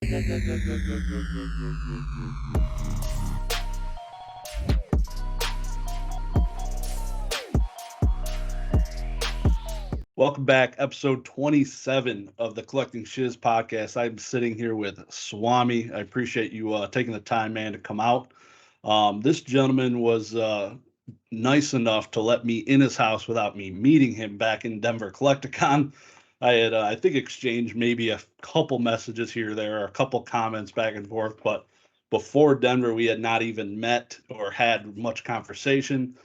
Welcome back, episode 27 of the Collecting Shiz podcast. I'm sitting here with Swammey. I appreciate you taking the time, man, to come out. This gentleman was nice enough to let me in his house without me meeting him back in Denver Collecticon. I had, I think, exchanged maybe a couple messages here or there, a couple comments back and forth, but before Denver, we had not even met or had much conversation.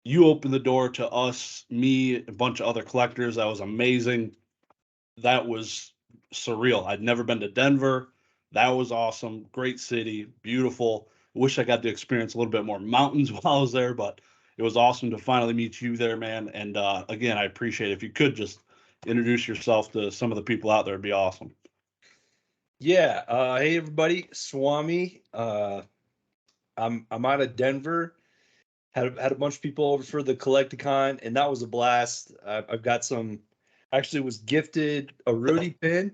You opened the door to us, me, a bunch of other collectors. That was amazing. That was surreal. I'd never been to Denver. That was awesome. Great city, beautiful. Wish I got to experience a little bit more mountains while I was there, but it was awesome to finally meet you there, man. And again, I appreciate it. If you could just introduce yourself to some of the people out there, it'd be awesome. Yeah. Hey everybody, Swammey. I'm out of Denver. Had a bunch of people over for the Collecticon, and that was a blast. I've got some. Actually, was gifted a Rudy pin.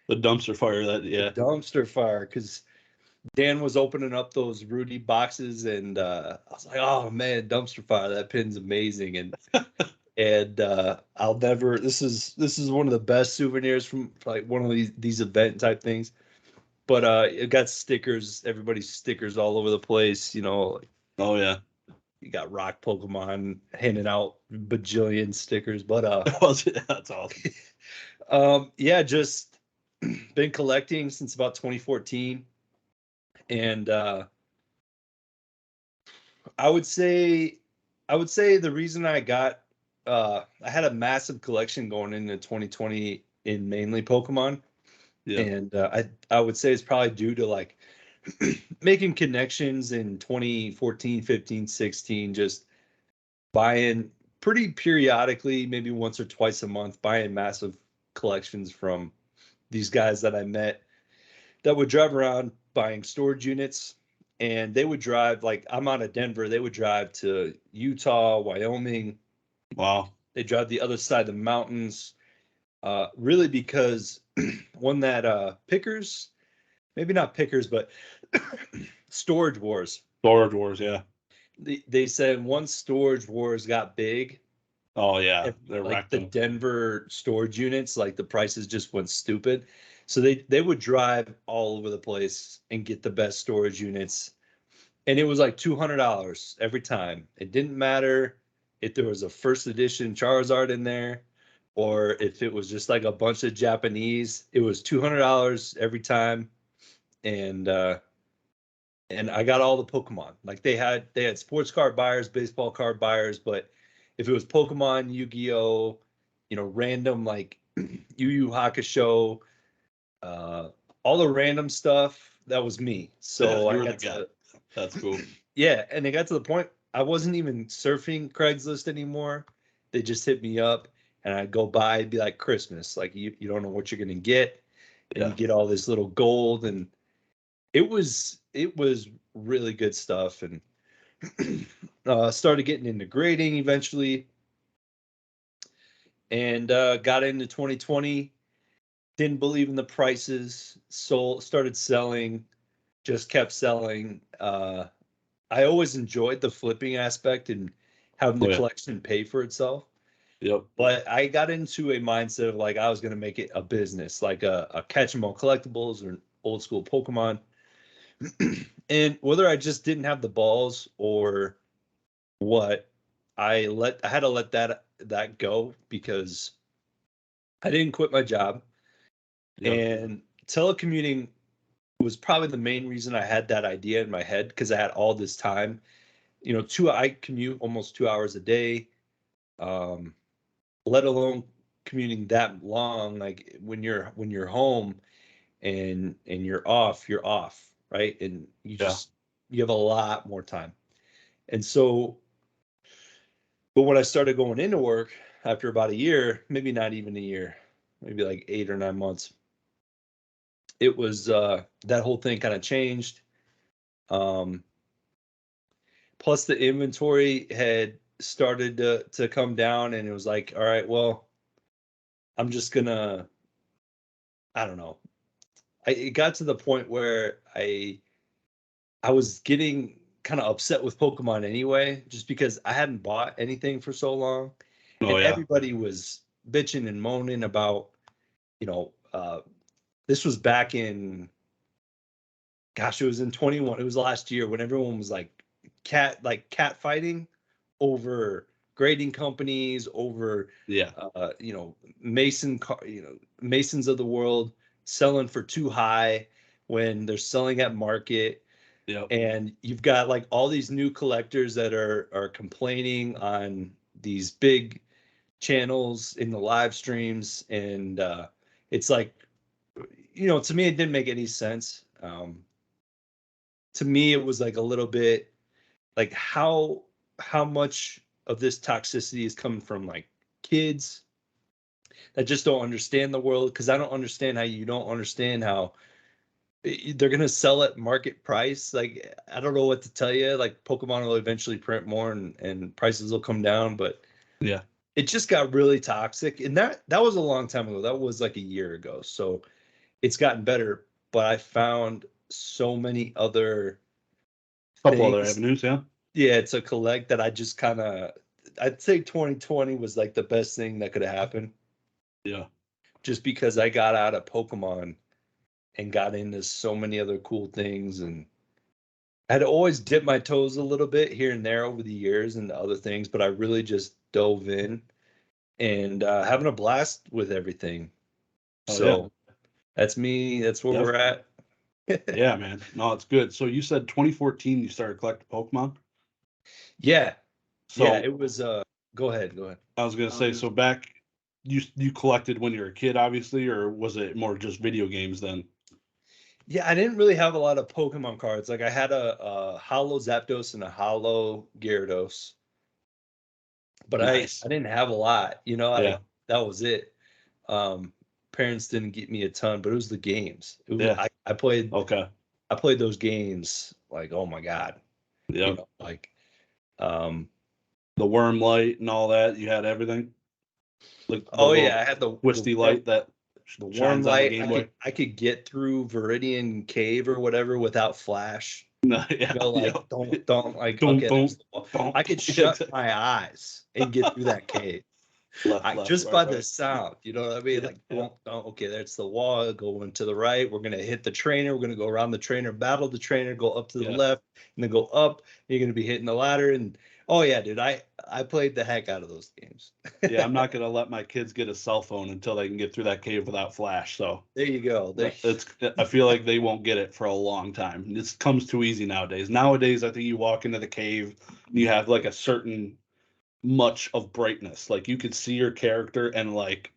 The dumpster fire, The dumpster fire, because Dan was opening up those Rudy boxes, and I was like, "Oh man, dumpster fire! That pin's amazing!" And I'll never. This is one of the best souvenirs from like one of these event type things. But it got stickers, everybody's stickers all over the place. You know. Oh yeah. You got rock Pokemon handing out bajillion stickers, but that's awesome. Yeah, just been collecting since about 2014, and I would say the reason I got I had a massive collection going into 2020 in mainly Pokemon, and I would say it's probably due to like making connections in 2014, 15, 16, just buying pretty periodically, maybe once or twice a month, buying massive collections from these guys that I met that would drive around buying storage units. And they would drive, like I'm out of Denver, they would drive to Utah, Wyoming. Wow. They drive the other side of the mountains, really because one that Pickers, maybe not Pickers, but Storage Wars. Storage Wars, yeah. They said once Storage Wars got big. Oh yeah, they're like the Denver storage units, like the prices just went stupid. So they would drive all over the place and get the best storage units, and it was like $200 every time. It didn't matter if there was a first edition Charizard in there, or if it was just like a bunch of Japanese. It was $200 every time, and I got all the Pokemon. Like they had sports card buyers, baseball card buyers, but if it was Pokemon, Yu-Gi-Oh, random like Yu Yu Hakusho, all the random stuff, that was me. So I got to, that's cool. Yeah, and it got to the point I wasn't even surfing Craigslist anymore. They just hit me up, and I'd go by, it'd be like Christmas. Like you don't know what you're gonna get, and you get all this little gold, and it was really good stuff. And started getting into grading eventually, and got into 2020. Didn't believe in the prices, started selling, just kept selling. I always enjoyed the flipping aspect and having the collection pay for itself. Yep. But I got into a mindset of like I was going to make it a business, like a catch 'em all collectibles or an old school Pokemon. And whether I just didn't have the balls or what, I had to let that go, because I didn't quit my job. Yep. And telecommuting was probably the main reason I had that idea in my head, because I had all this time. I commute almost 2 hours a day, let alone commuting that long. Like when you're home and you're off, right? And you have a lot more time. And so, but when I started going into work after about a year, maybe not even a year, maybe like 8 or 9 months, it was that whole thing kind of changed. Plus the inventory had started to come down, and it was like, all right, well, I'm just gonna, I don't know. it got to the point where I was getting kind of upset with Pokemon anyway, just because I hadn't bought anything for so long, Oh and yeah. everybody was bitching and moaning about, this was back in, gosh, it was in 21. It was last year when everyone was like cat fighting over grading companies, over Yeah. Masons of the world selling for too high when they're selling at market. Yep. And you've got like all these new collectors that are complaining on these big channels in the live streams, and it's like, to me it didn't make any sense. To me it was like a little bit like how much of this toxicity is coming from like kids that just don't understand the world, because I don't understand how you don't understand how they're going to sell at market price. Like, I don't know what to tell you. Like, Pokemon will eventually print more and prices will come down, but Yeah. it just got really toxic. And that was a long time ago. That was like a year ago. So it's gotten better, but I found so many other Couple other things. avenues, yeah. Yeah, to collect that I just kind of, I'd say 2020 was like the best thing that could have happened. Yeah. Just because I got out of Pokemon and got into so many other cool things, and I'd always dipped my toes a little bit here and there over the years into other things, but I really just dove in and having a blast with everything. Oh, So yeah. that's me. That's where we're at. Yeah, man. No, it's good. So you said 2014 you started collecting Pokemon? Yeah. So Yeah, it was go ahead. I was gonna say, so back you collected when you were a kid, obviously, or was it more just video games then? Yeah, I didn't really have a lot of Pokemon cards. Like, I had a Hollow Zapdos and a Hollow Gyarados, but I Nice. didn't have a lot. Yeah. That was it. Um, Parents didn't get me a ton, but it was the games. It was, Yeah. I played Okay. those games like, oh my God, Yeah. like um The worm light and all that. You had everything. The oh yeah, little I had twisty light that the worm shines on the light. Game Boy. I could get through Viridian Cave or whatever without flash. No, yeah. Yeah. Like, don't like, Don't, okay, there's don't, the wall. don't. I could shut my eyes and get through that cave. Left, Just by the right. sound, you know what I mean? Yeah, Like, yeah. don't, okay, that's the wall, going to the right. We're going to hit the trainer. We're going to go around the trainer, battle the trainer, go up to the Yeah. left, and then go up. You're going to be hitting the ladder. And oh, yeah, dude, I played the heck out of those games. Yeah, I'm not gonna let my kids get a cell phone until they can get through that cave without flash. So There you go. I feel like they won't get it for a long time. This comes too easy nowadays. Nowadays, I think you walk into the cave, you have like a certain much of brightness. Like you could see your character and like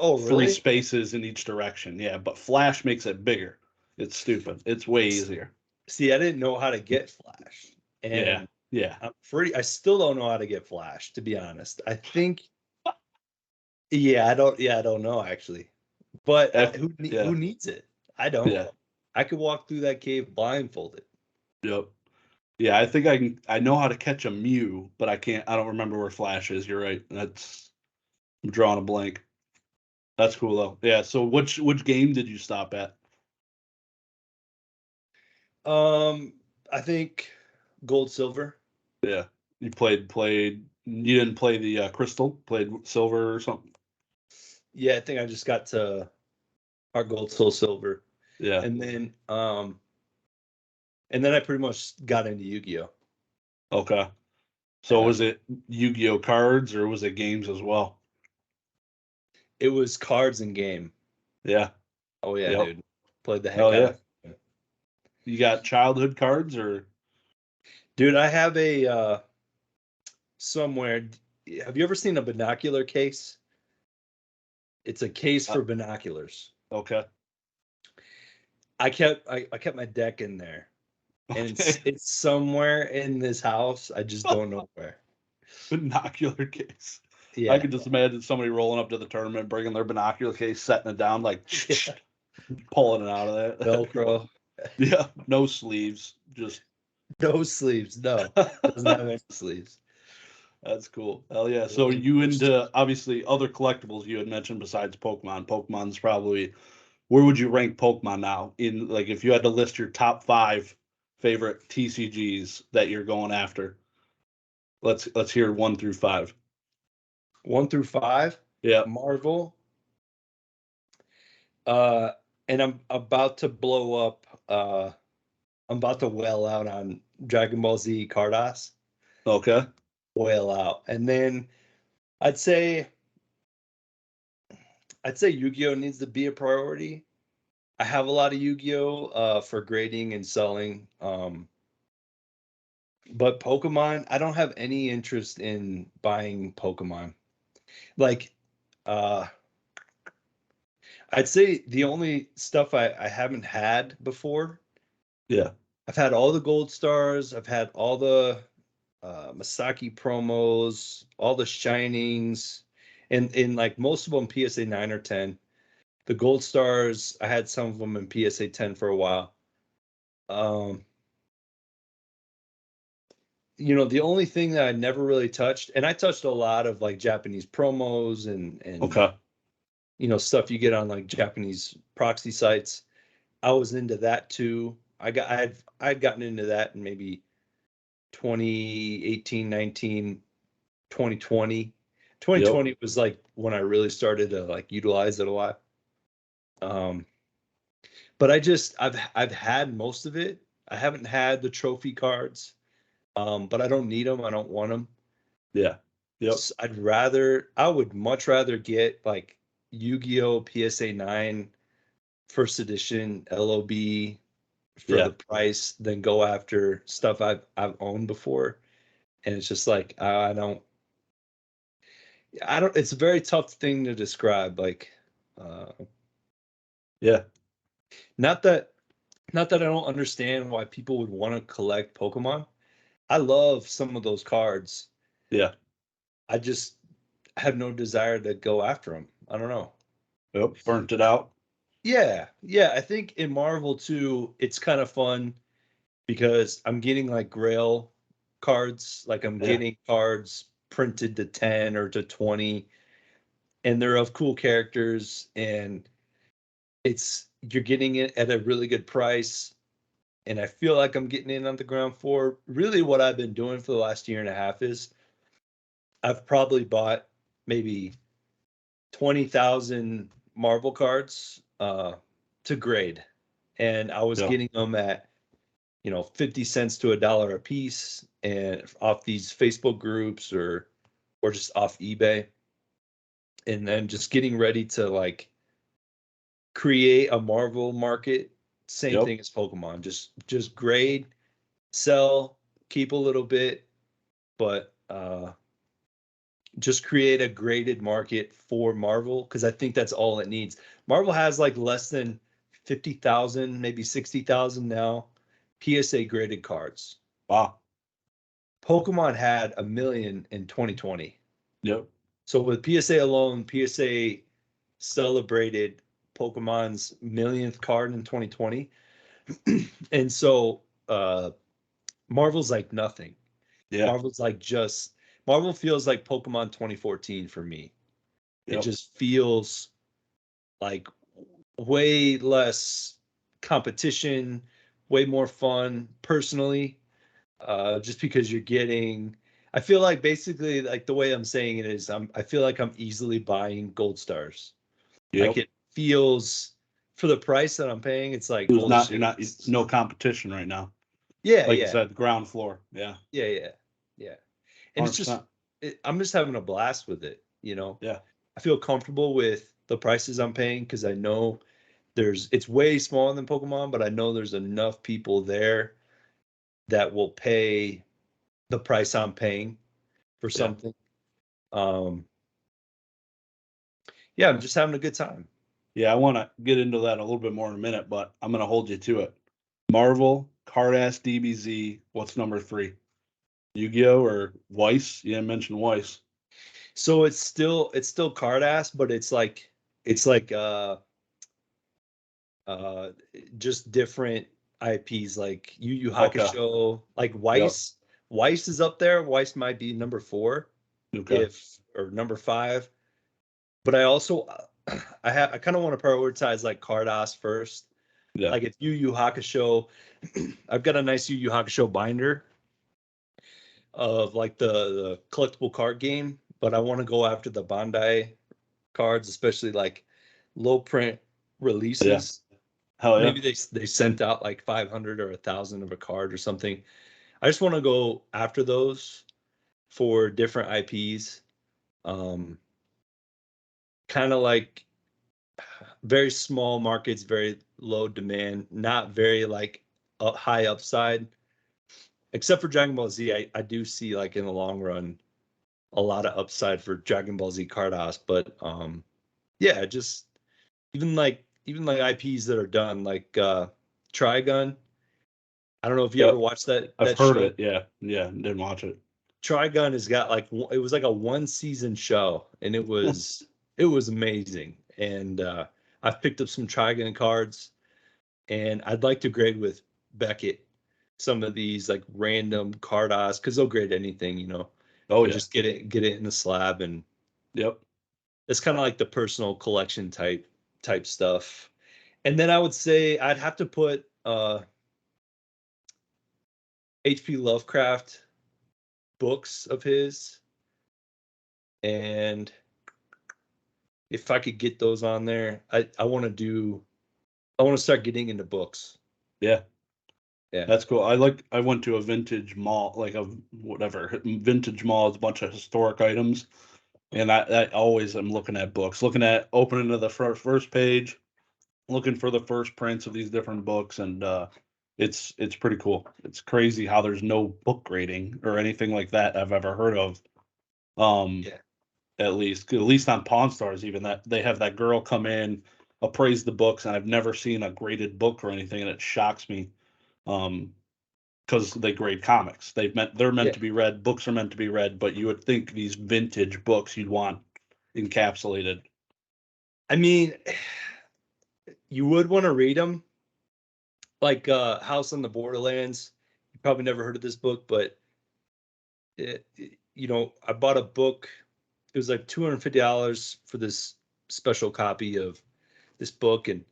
Oh, three really? spaces in each direction. Yeah, but flash makes it bigger. It's stupid. It's way easier. See, I didn't know how to get flash. Yeah. And Yeah. I still don't know how to get flash, to be honest. I think, yeah, I don't know actually. But who needs it? I don't. Yeah. I could walk through that cave blindfolded. Yep. Yeah, I think I know how to catch a Mew, but I don't remember where Flash is. You're right. I'm drawing a blank. That's cool though. Yeah, so which game did you stop at? I think gold, silver. Yeah. You played you didn't play the Crystal, played Silver or something? Yeah, I think I just got to our gold, soul, silver. Yeah. And then I pretty much got into Yu-Gi-Oh. Okay. So was it Yu-Gi-Oh cards or was it games as well? It was cards and game. Yeah. Oh yeah, Yep. dude. Played the heck Oh out yeah. of it. You got childhood cards or Dude, I have a somewhere. Have you ever seen a binocular case? It's a case for binoculars. okay. I kept my deck in there. And it's somewhere in this house. I just don't know where. Binocular case. Yeah. I could just imagine somebody rolling up to the tournament, bringing their binocular case, setting it down, like pulling it out of that. Velcro. Yeah, no sleeves, just No sleeves. No, doesn't have any sleeves. That's cool. Hell yeah. So you into obviously other collectibles you had mentioned besides Pokemon. Pokemon's probably where would you rank Pokemon now? In like, if you had to list your top 5 favorite TCGs that you're going after, let's hear 1 through 5. 1 through 5. Yeah. Marvel. And I'm about to blow up. I'm about to whale out on Dragon Ball Z Cardass. Okay. Whale out, and then I'd say Yu-Gi-Oh needs to be a priority. I have a lot of Yu-Gi-Oh for grading and selling. But Pokemon, I don't have any interest in buying Pokemon. Like, I'd say the only stuff I haven't had before. Yeah. I've had all the gold stars. I've had all the Masaki promos, all the shinings, and in like most of them PSA 9 or 10. The gold stars, I had some of them in PSA 10 for a while. You know, the only thing that I never really touched, and I touched a lot of like Japanese promos and Okay. you know, stuff you get on like Japanese proxy sites. I was into that too. I'd gotten into that in maybe 2018, 19, 2020. 2020 Yep. was like when I really started to like utilize it a lot. But I've had most of it. I haven't had the trophy cards, but I don't need them. I don't want them. Yeah. Yep. I would much rather get like Yu-Gi-Oh! PSA 9 first edition LOB for the price than go after stuff I've owned before. And it's just like I don't, it's a very tough thing to describe. Like Yeah. not that I don't understand why people would want to collect Pokemon. I love some of those cards. Yeah. I just have no desire to go after them. I don't know. Yep. Burnt it out. Yeah. Yeah. I think in Marvel too, it's kind of fun because I'm getting like Grail cards. Like I'm getting cards printed to 10 or to 20, and they're of cool characters, and you're getting it at a really good price. And I feel like I'm getting in on the ground floor. Really what I've been doing for the last year and a half is I've probably bought maybe 20,000 Marvel cards to grade. And I was getting them at, 50 cents to $1 a piece, and off these Facebook groups or just off eBay. And then just getting ready to like create a Marvel market. Same thing as Pokemon. Just grade, sell, keep a little bit, but just create a graded market for Marvel, because I think that's all it needs. Marvel has like less than 50,000, maybe 60,000 now PSA graded cards. Wow. Pokemon had 1 million in 2020. Yep. So with PSA alone, PSA celebrated Pokemon's millionth card in 2020. And so Marvel's like nothing. Yeah. Marvel feels like Pokemon 2014 for me. It just feels like way less competition, way more fun personally. Just because I feel like basically like the way I'm saying it is I feel like I'm easily buying gold stars. Like it feels, for the price that I'm paying, it's like holy shit. It's no competition right now. Yeah, like you said, ground floor. Yeah. Yeah. And 100%. It's just I'm just having a blast with it, Yeah. I feel comfortable with the prices I'm paying because I know it's way smaller than Pokemon, but I know there's enough people there that will pay the price I'm paying for something. Yeah, I'm just having a good time. Yeah, I want to get into that a little bit more in a minute, but I'm going to hold you to it. Marvel, Cardass, DBZ, what's number 3? Yu-Gi-Oh or Weiss? You didn't mention Weiss. So it's still Cardass, but it's like just different IPs, like Yu Yu Hakusho, like Weiss. Yep. Weiss is up there. Weiss might be number 4, or number 5. But I also I kind of want to prioritize like Cardos first. Yeah. Like if Yu Yu Hakusho, I've got a nice Yu Yu Hakusho binder of like the collectible card game, but I want to go after the Bandai cards, especially like low print releases. Hell yeah. Maybe they sent out like 500 or 1,000 of a card or something. I just want to go after those for different IPs. Kind of like very small markets, very low demand, not very like high upside. Except for Dragon Ball Z, I do see like in the long run a lot of upside for Dragon Ball Z Cardos, but yeah, just even like IPs that are done like Trigun. I don't know if you ever Yep. watched that I've heard show. it. Yeah. Yeah. Didn't watch it. Trigun has got like it was like a 1 season show, and it was amazing. And I've picked up some Trigun cards, and I'd like to grade with Beckett some of these like random Cardos because they'll grade anything, you know. Oh And yeah. just get it in the slab, and Yep. it's kind of like the personal collection type stuff. And then I would say I'd have to put HP Lovecraft books of his, and if I could get those on there, I want to start getting into books. Yeah. Yeah. That's cool. I went to a vintage mall, like a whatever vintage mall is a bunch of historic items. And I always am looking at books, looking at opening to the first page, looking for the first prints of these different books, and it's pretty cool. It's crazy how there's no book grading or anything like that I've ever heard of. Yeah. At least on Pawn Stars, even that they have that girl come in, appraise the books, and I've never seen a graded book or anything, and it shocks me. Because they grade comics. They're meant Yeah. to be read. Books are meant to be read, but you would think these vintage books you'd want encapsulated. I mean, you would want to read them, like House on the Borderlands. You probably never heard of this book, but you know, I bought a book. It was like $250 for this special copy of this book, and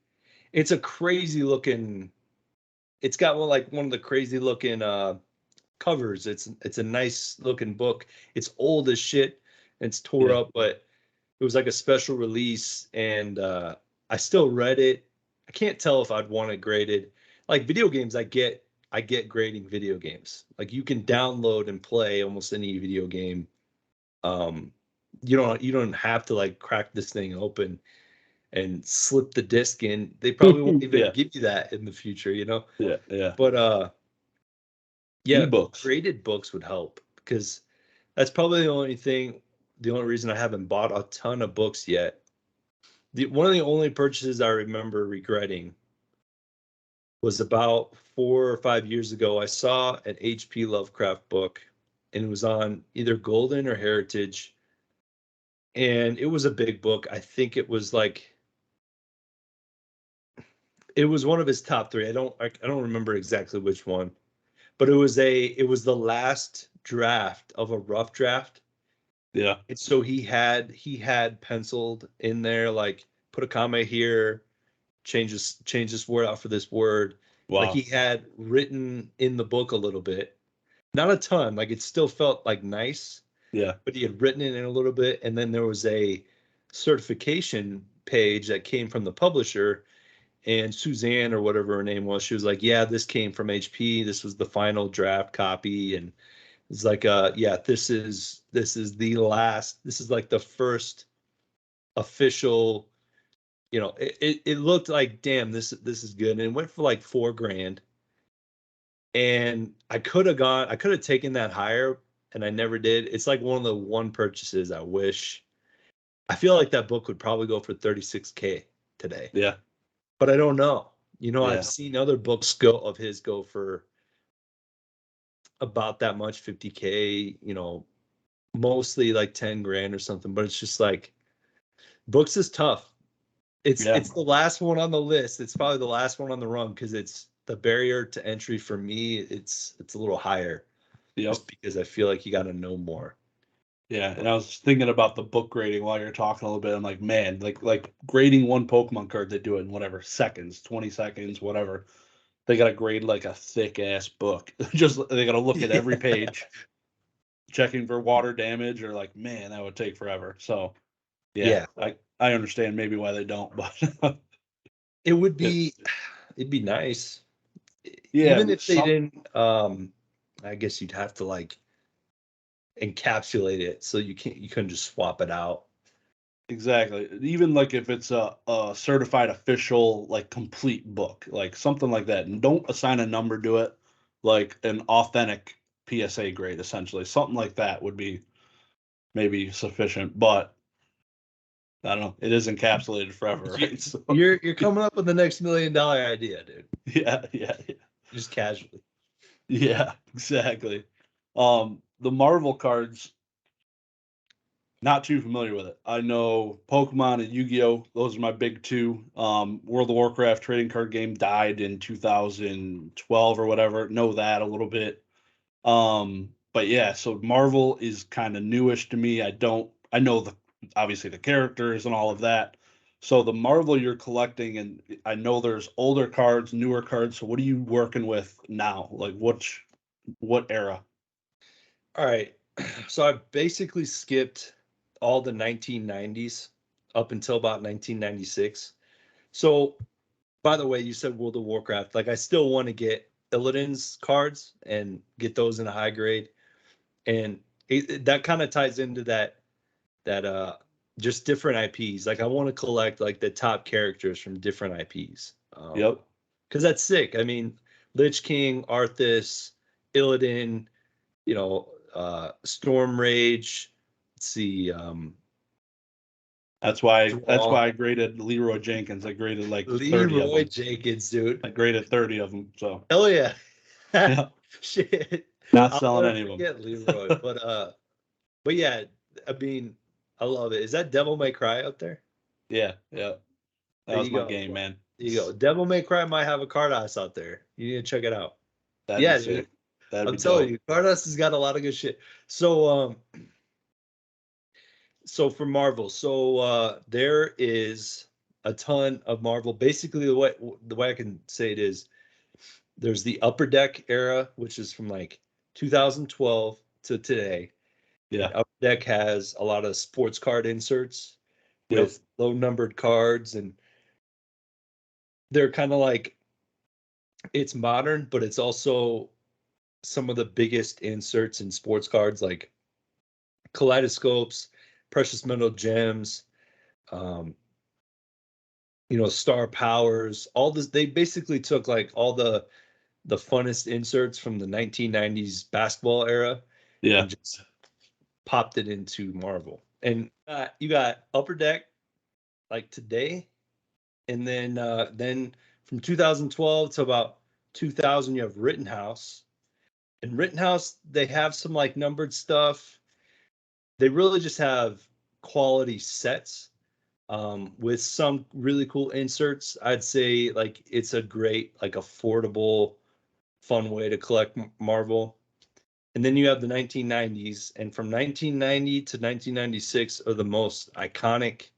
it's a crazy looking. It's got one of the crazy looking covers. It's a nice looking book. It's old as shit. It's tore Yeah. up, but it was like a special release, and I still read it. I can't tell if I'd want it graded. Like video games, I get grading video games. Like you can download and play almost any video game. Um, you don't have to like crack this thing open and slip the disc in. They probably won't even Yeah. give you that in the future, you know. Yeah. Yeah. But yeah, Ebooks. graded books would help because that's probably the only reason I haven't bought a ton of books yet. One of the only purchases I remember regretting was about 4 or 5 years ago. I saw an HP Lovecraft book, and it was on either Golden or Heritage, and it was a big book. I think it was one of his top three. I don't remember exactly which one, but it was the last draft of a rough draft. Yeah. And so he had penciled in there like put a comma here, change this word out for this word. Like Wow. he had written in the book a little bit, not a ton. Like it still felt like nice, Yeah. but he had written it in a little bit, and then there was a certification page that came from the publisher, and Suzanne or whatever her name was, she was like, yeah, this came from HP, this was the final draft copy. And it's like yeah, this is the last, this is like the first official, you know, it looked like, damn, this is good, and it went for like $4,000. And I could have taken that higher, and I never did. It's like one of the one purchases I wish. I feel like that book would probably go for 36K today, Yeah. but I don't know. You know, Yeah. I've seen other books of his go for about that much, 50K, you know, mostly like 10 grand or something. But it's just like books is tough. Yeah. It's the last one on the list. It's probably the last one on the run because it's the barrier to entry for me. It's a little higher Yep. just because I feel like you got to know more. Yeah, and I was thinking about the book grading while you're talking a little bit. I'm like, man, like grading one Pokemon card, they do it in whatever seconds, 20 seconds, whatever. They gotta grade like a thick ass book. Just they gotta look at every page, checking for water damage, or like, man, that would take forever. So yeah, Yeah, I understand maybe why they don't, but it would it, be, it'd be nice. yeah, Even if they some didn't, I guess you'd have to like encapsulate it so you couldn't just swap it out. exactly. Even like if it's a certified official like complete book, like something like that, and don't assign a number to it, like an authentic PSA grade, essentially. Something like that would be maybe sufficient, but I don't know. It is encapsulated forever, right? So You're coming up with the next $1 million idea, dude. yeah, Just casually. yeah, exactly. The Marvel cards, not too familiar with it. I know Pokemon and Yu-Gi-Oh! Those are my big two. World of Warcraft trading card game died in 2012 or whatever. Know that a little bit. But yeah, so Marvel is kind of newish to me. I know obviously the characters and all of that. So the Marvel you're collecting, and I know there's older cards, newer cards. So what are you working with now? Like what era? All right. So I basically skipped all the 1990s up until about 1996. So, by the way, you said World of Warcraft. Like, I still want to get Illidan's cards and get those in a high grade, and that kind of ties into that just different IPs. Like, I want to collect like the top characters from different IPs. Yep. Because that's sick. I mean, Lich King, Arthas, Illidan, Storm Rage. Let's see. That's why I graded Leroy Jenkins. I graded like 30 of Leroy them. Jenkins, dude. I graded 30 of them. So Hell yeah. yeah, Shit. not I'll selling never any of them. forget Leroy. But yeah, I mean, I love it. Is that Devil May Cry out there? Yeah, yeah. That There was you my go. game, man. There you go. Devil May Cry might have a Cardass out there. You need to check it out. That'd be Yeah, dude. sick. That'd I'm be telling dope. you, Cardass has got a lot of good shit. So for Marvel, there is a ton of Marvel. Basically, the way I can say it is, there's the Upper Deck era, which is from like 2012 to today. And Yeah. Upper Deck has a lot of sports card inserts Yep. with low numbered cards, and they're kind of like, it's modern, but it's also some of the biggest inserts in sports cards, like kaleidoscopes, precious metal gems, um, star powers. All this, they basically took like all the funnest inserts from the 1990s basketball era Yeah. and just popped it into Marvel. And you got Upper Deck like today, and then from 2012 to about 2000, you have Rittenhouse. And Rittenhouse, they have some like numbered stuff. They really just have quality sets with some really cool inserts. I'd say like it's a great, like affordable, fun way to collect Marvel. And then you have the 1990s, and from 1990 to 1996 are the most iconic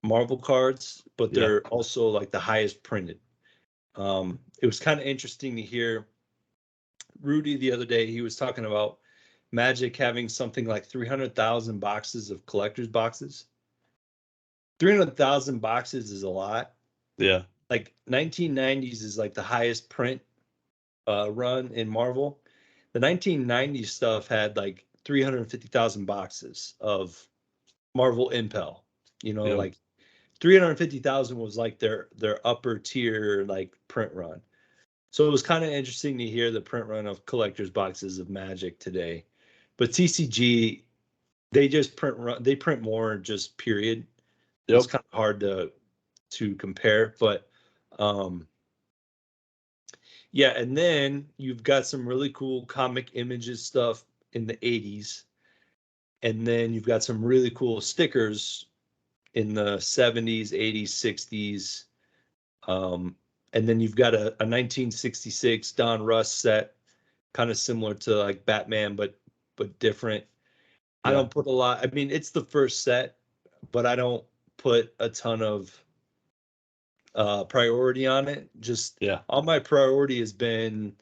Marvel cards, but Yeah. they're also like the highest printed. It was kind of interesting to hear Rudy the other day. He was talking about Magic having something like 300,000 boxes of collector's boxes. 300,000 boxes is a lot. Yeah. Like 1990s is like the highest print run in Marvel. The 1990s stuff had like 350,000 boxes of Marvel Impel. Yep. Like 350,000 was like their upper tier like print run. So it was kind of interesting to hear the print run of collector's boxes of Magic today. But TCG, they print more just period. So it's Yep. kind of hard to compare, but um yeah, and then you've got some really cool comic images stuff in the 80s, and then you've got some really cool stickers in the 70s, 80s, 60s. And then you've got a 1966 Don Russ set, kind of similar to like Batman, but different. I don't put a lot. I mean, it's the first set, but I don't put a ton of priority on it. Just all my priority has been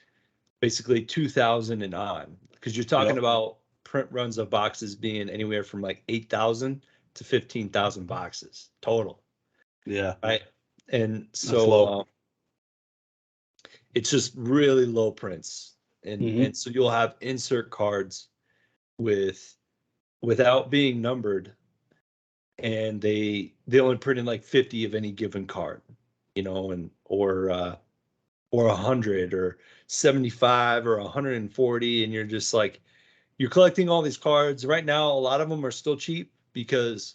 basically 2,000 and on, because you're talking about print runs of boxes being anywhere from like 8,000 to 15,000 boxes total. Yeah. Right. And so it's just really low prints. And so you'll have insert cards without being numbered, and they only print in like 50 of any given card, and or 100 or 75 or 140, and you're just like, you're collecting all these cards right now. A lot of them are still cheap because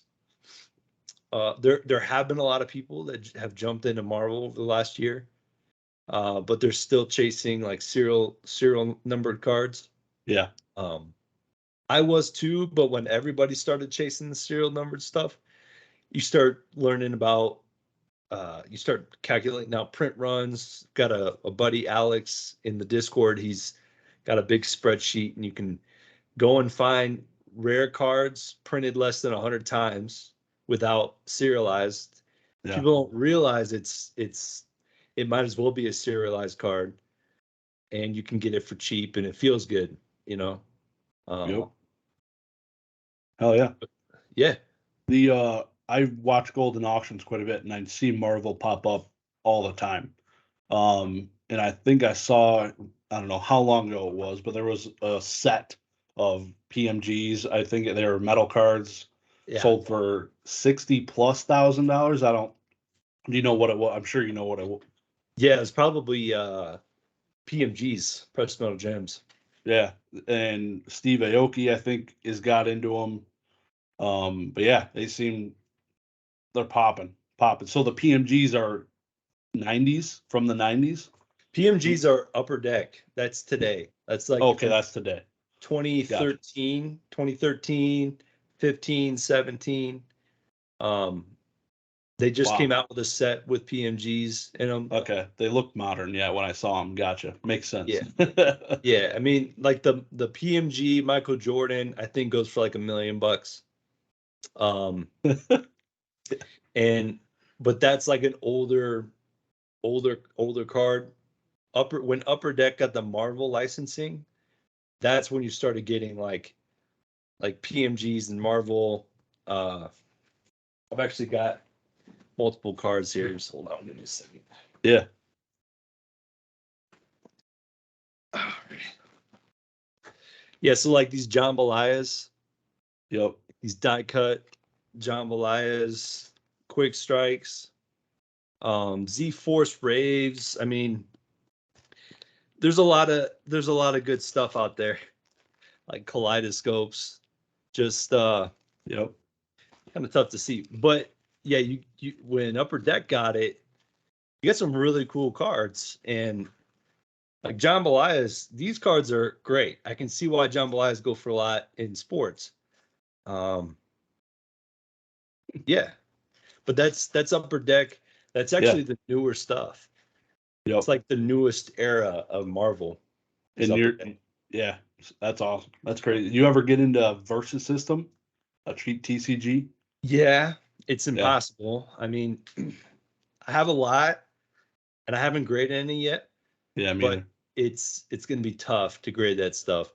there have been a lot of people that have jumped into Marvel over the last year, but they're still chasing like serial numbered cards. Yeah. I was too, but when everybody started chasing the serial numbered stuff, you start learning about, you start calculating out print runs. Got a buddy, Alex, in the Discord. He's got a big spreadsheet, and you can go and find rare cards printed less than 100 times without serialized. Yeah. People don't realize it might as well be a serialized card, and you can get it for cheap, and it feels good, Hell yeah. Yeah. I watch Golden Auctions quite a bit, and I see Marvel pop up all the time. And I think I saw, I don't know how long ago it was, but there was a set of PMGs. I think they were metal cards sold for $60,000+. Do you know what it was? I'm sure you know what it was. Yeah, it's probably PMGs, precious metal gems. Yeah, and Steve Aoki, I think, has got into them. But yeah, they're popping. So the PMGs are 90s, from the 90s. PMGs are Upper Deck. That's today. That's like, okay, that's today. 2013, 15, 17. They just came out with a set with PMGs in them. Okay, they look modern. Yeah, when I saw them, gotcha. Makes sense. Yeah, yeah. I mean, like the PMG Michael Jordan, I think goes for like $1 million. But that's like an older card. When Upper Deck got the Marvel licensing, that's when you started getting like PMGs and Marvel. I've actually got multiple cards here. Just hold on, give me a second. Yeah. Yeah, so like these jambalayas. Yep. These die cut jambalayas, quick strikes, Z-Force Raves. I mean, there's a lot of good stuff out there, like kaleidoscopes. Just kind of tough to see. But yeah, you when Upper Deck got it, you got some really cool cards. And like jambalayas, these cards are great. I can see why jambalayas go for a lot in sports. Yeah, but that's Upper Deck. That's actually the newer stuff. It's like the newest era of Marvel. And yeah, that's awesome. That's crazy. You ever get into Versus System, a TCG? Yeah, it's impossible. I mean, I have a lot, and I haven't graded any yet. Yeah, but it's going to be tough to grade that stuff.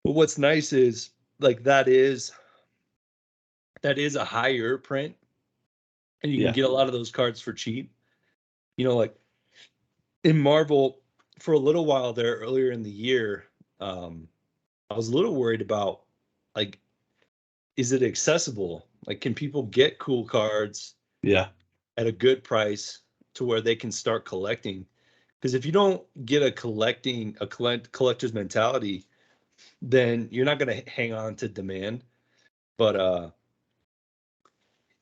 But what's nice is like that is a higher print, and you can get a lot of those cards for cheap. Like in Marvel, for a little while there earlier in the year, I was a little worried about, like, is it accessible? Like, can people get cool cards at a good price to where they can start collecting? Because if you don't get a collector's mentality, then you're not going to hang on to demand. But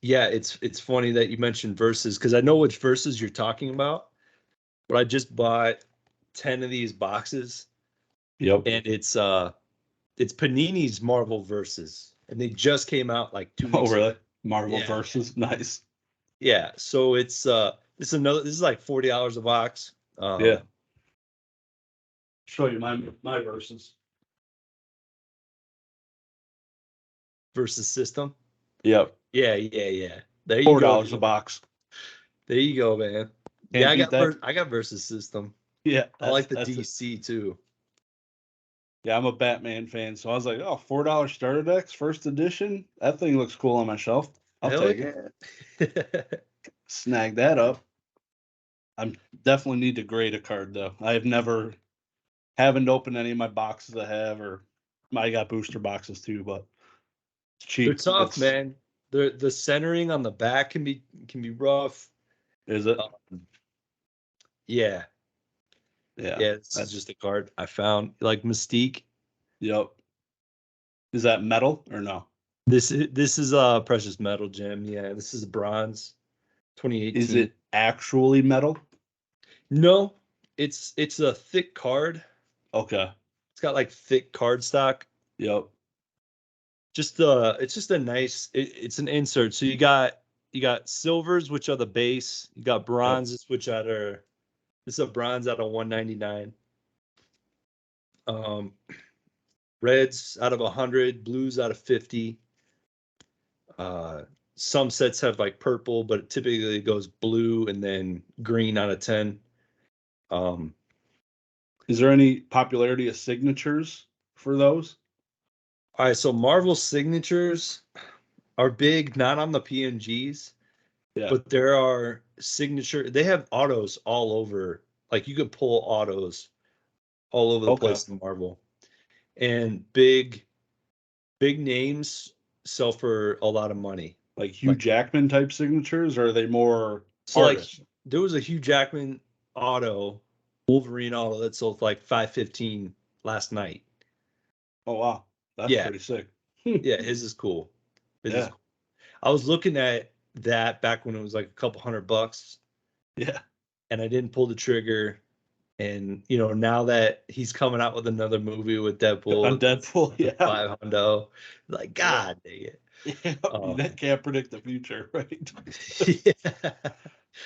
yeah, it's funny that you mentioned Versus, because I know which Versus you're talking about. But I just bought 10 of these boxes. Yep. And it's Panini's Marvel Versus, and they just came out like 2 weeks really? ago. Marvel Versus, nice. Yeah, so this is like $40 a box. Show you my Versus. versus system. Yep. Yeah. There you $4 go. a box. There you go, man. Can't beat that. I got versus system. Yeah. I like the DC too. Yeah, I'm a Batman fan, so I was like, oh, $4 starter decks, first edition. That thing looks cool on my shelf. I'll take it. Snag that up. I definitely need to grade a card though. Haven't opened any of my boxes I have, or I got booster boxes too, but it's cheap. They're tough, man. The centering on the back can be rough. Is it? Yeah. Yeah. Yeah, this is just a card I found, like Mystique. Yep. Is that metal or no? This is a precious metal gem. Yeah, this is bronze. 2018. Is it actually metal? No, it's a thick card. Okay. It's got like thick card stock. Yep. It's just a nice. It's an insert. So you got silvers, which are the base. You got bronzes, which are. This is a bronze out of 199. Reds out of 100, blues out of 50. Some sets have like purple, but typically it goes blue and then green out of 10. Is there any popularity of signatures for those? All right, so Marvel signatures are big, not on the PNGs, but there are signature. They have autos all over. Like you could pull autos all over the place in Marvel, and big names sell for a lot of money. Like Hugh Jackman type signatures, or are they more artists? Like there was a Hugh Jackman auto, Wolverine auto that sold for like $515 last night. Oh wow, that's pretty sick. Yeah, his is cool. Is cool. I was looking at that back when it was like a couple $100. Yeah. And I didn't pull the trigger. And now that he's coming out with another movie with Deadpool, on Deadpool, $500, like God dang it. Yeah, that can't predict the future, right?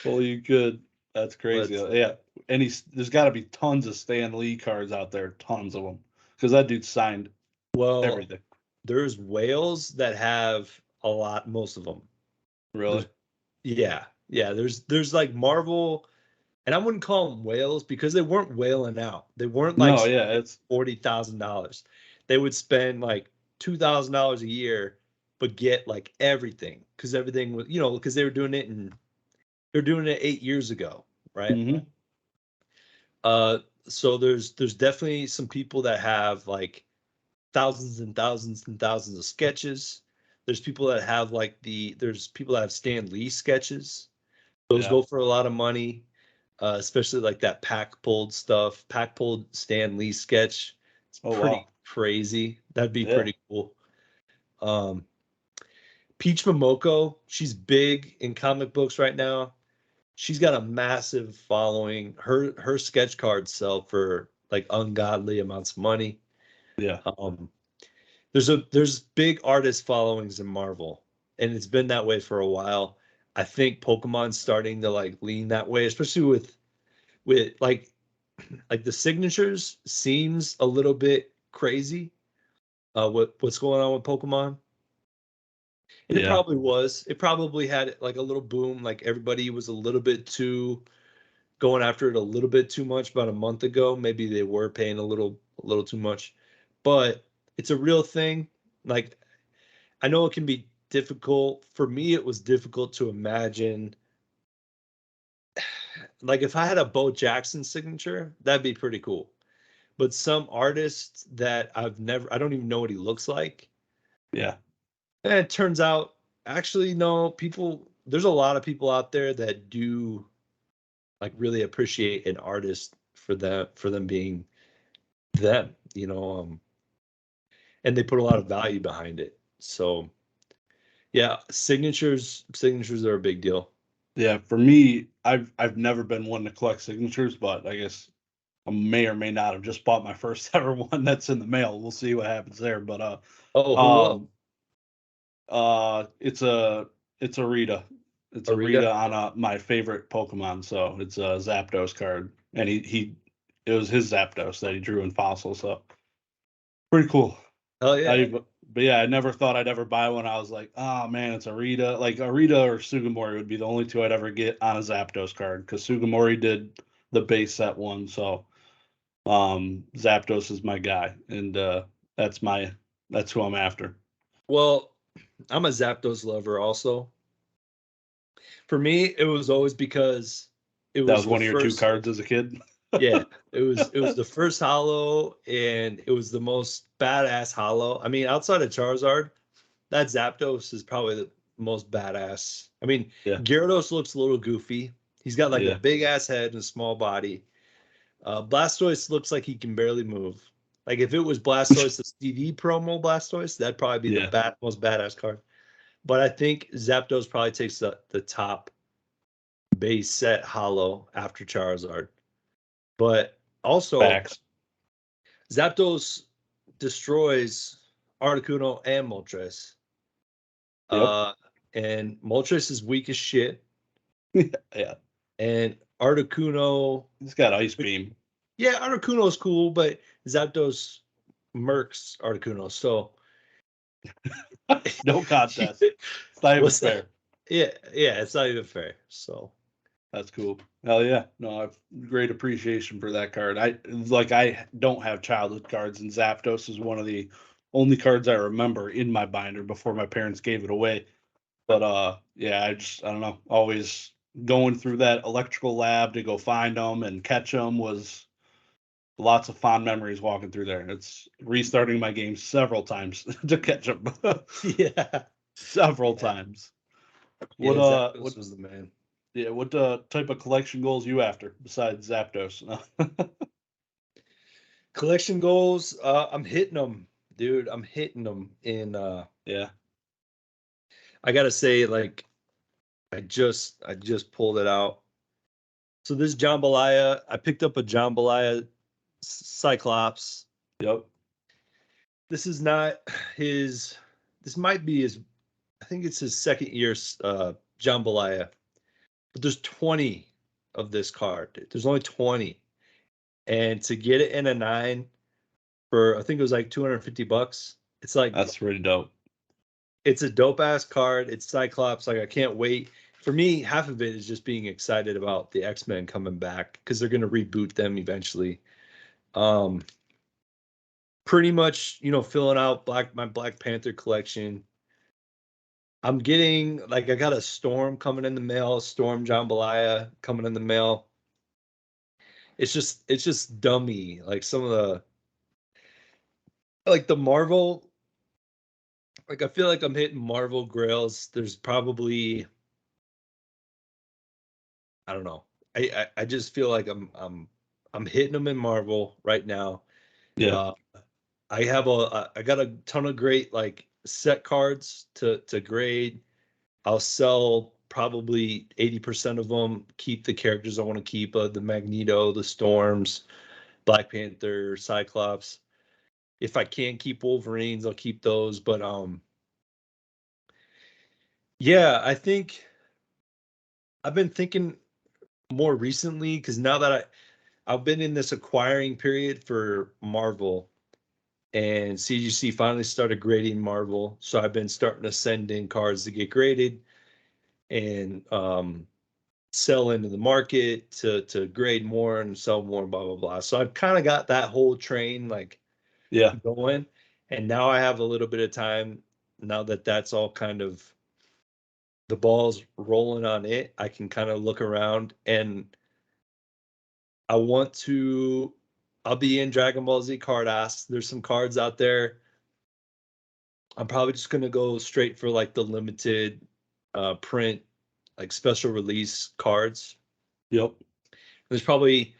Well, you could. That's crazy. Yeah, and there's got to be tons of Stan Lee cards out there, tons of them, because that dude signed everything. There's whales that have a lot, most of them. Really? Yeah. There's like Marvel. And I wouldn't call them whales because they weren't whaling out. They weren't like it's $40,000. They would spend like $2,000 a year, but get like everything because everything was, because they were doing it 8 years ago, right? Mm-hmm. So there's definitely some people that have like thousands and thousands and thousands of sketches. There's people that have there's people that have Stan Lee sketches. Those go for a lot of money. Especially like that pack pulled Stan Lee sketch. It's pretty crazy. That'd be pretty cool. Peach Momoko, she's big in comic books right now. She's got a massive following. Her sketch cards sell for like ungodly amounts of money. Yeah. There's big artist followings in Marvel, and it's been that way for a while. I think Pokemon's starting to like lean that way, especially with like the signatures seems a little bit crazy. What's going on with Pokemon? And it probably was. It probably had like a little boom. Like everybody was a little bit too going after it a little bit too much about a month ago. Maybe they were paying a little too much, but it's a real thing. Like I know it can be difficult. For me, it was difficult to imagine. Like if I had a Bo Jackson signature, that'd be pretty cool. But some artists that I don't even know what he looks like. Yeah. And it turns out, actually, no, there's a lot of people out there that do like really appreciate an artist for them being them, and they put a lot of value behind it. So yeah, signatures are a big deal. Yeah, for me, I've never been one to collect signatures, but I guess I may or may not have just bought my first ever one that's in the mail. We'll see what happens there. But it's a Rita. It's a Rita on my favorite Pokemon, so it's a Zapdos card, and it was his Zapdos that he drew in Fossil, so pretty cool. Oh yeah. But yeah, I never thought I'd ever buy one. I was like, oh man, it's Arita. Like Arita or Sugimori would be the only two I'd ever get on a Zapdos card because Sugimori did the base set one. So Zapdos is my guy, and that's who I'm after. Well, I'm a Zapdos lover also. For me, it was always because it That was was the one of your two first. cards as a kid. Yeah, it was the first hollow, and it was the most badass hollow. I mean, outside of Charizard, that Zapdos is probably the most badass. I mean, Yeah, Gyarados looks a little goofy. He's got like a yeah. big ass head and a small body. Blastoise looks like he can barely move. Like if it was Blastoise, the CD promo Blastoise, that'd probably be the Yeah. most badass card. But I think Zapdos probably takes the top base set hollow after Charizard. But also, Facts. Zapdos destroys Articuno and Moltres. Yep. And Moltres is weak as shit. Yeah. And Articuno, He's got Ice Beam. yeah, Articuno is cool, but Zapdos murks Articuno. So No contest. It's not even what's fair. that? Yeah, it's not even fair. So That's cool. Hell yeah. No, I've great appreciation for that card. I don't have childhood cards, and Zapdos is one of the only cards I remember in my binder before my parents gave it away. But yeah, I don't know. Always going through that electrical lab to go find them and catch them was lots of fond memories walking through there. It's restarting my game several times to catch them. yeah, Several yeah, times. yeah. What Zapdos was the man. Yeah, what type of collection goals you after besides Zapdos? Collection goals. I'm hitting them, dude. I'm hitting them in. Yeah. I gotta say, like, I just pulled it out. So this jambalaya, I picked up a jambalaya Cyclops. Yep. This is not his. This might be his. I think it's his second year jambalaya. But there's 20 of this card. There's only 20, and to get it in a 9 for I think it was like $250. It's like That's really dope. it's a dope ass card. It's Cyclops. Like I can't wait. For me, half of it is just being excited about the X-Men coming back because they're gonna reboot them eventually. Um, pretty much, filling out my Black Panther collection. I'm getting like I got a Storm coming in the mail, Storm Jambalaya coming in the mail. It's just dummy. Like some of the like the Marvel, like I feel like I'm hitting Marvel grails. There's probably I don't know. I just feel like I'm hitting them in Marvel right now. Yeah. Uh, I got a ton of great like set cards to grade. I'll sell probably 80% of them. Keep the characters I want to keep. The Magneto, the Storms, Black Panther, Cyclops. If I can keep Wolverines, I'll keep those. But yeah, I think I've been thinking more recently because now that I've been in this acquiring period for Marvel, and CGC finally started grading Marvel. So I've been starting to send in cards to get graded and sell into the market to grade more and sell more, blah blah blah. So I've kind of got that whole train like Yeah. going, and now I have a little bit of time now that that's all kind of the ball's rolling on it. I can kind of look around and I want to. I'll be in Dragon Ball Z card ass. There's some cards out there. I'm probably just gonna go straight for like the limited print, like special release cards. Yep. There's probably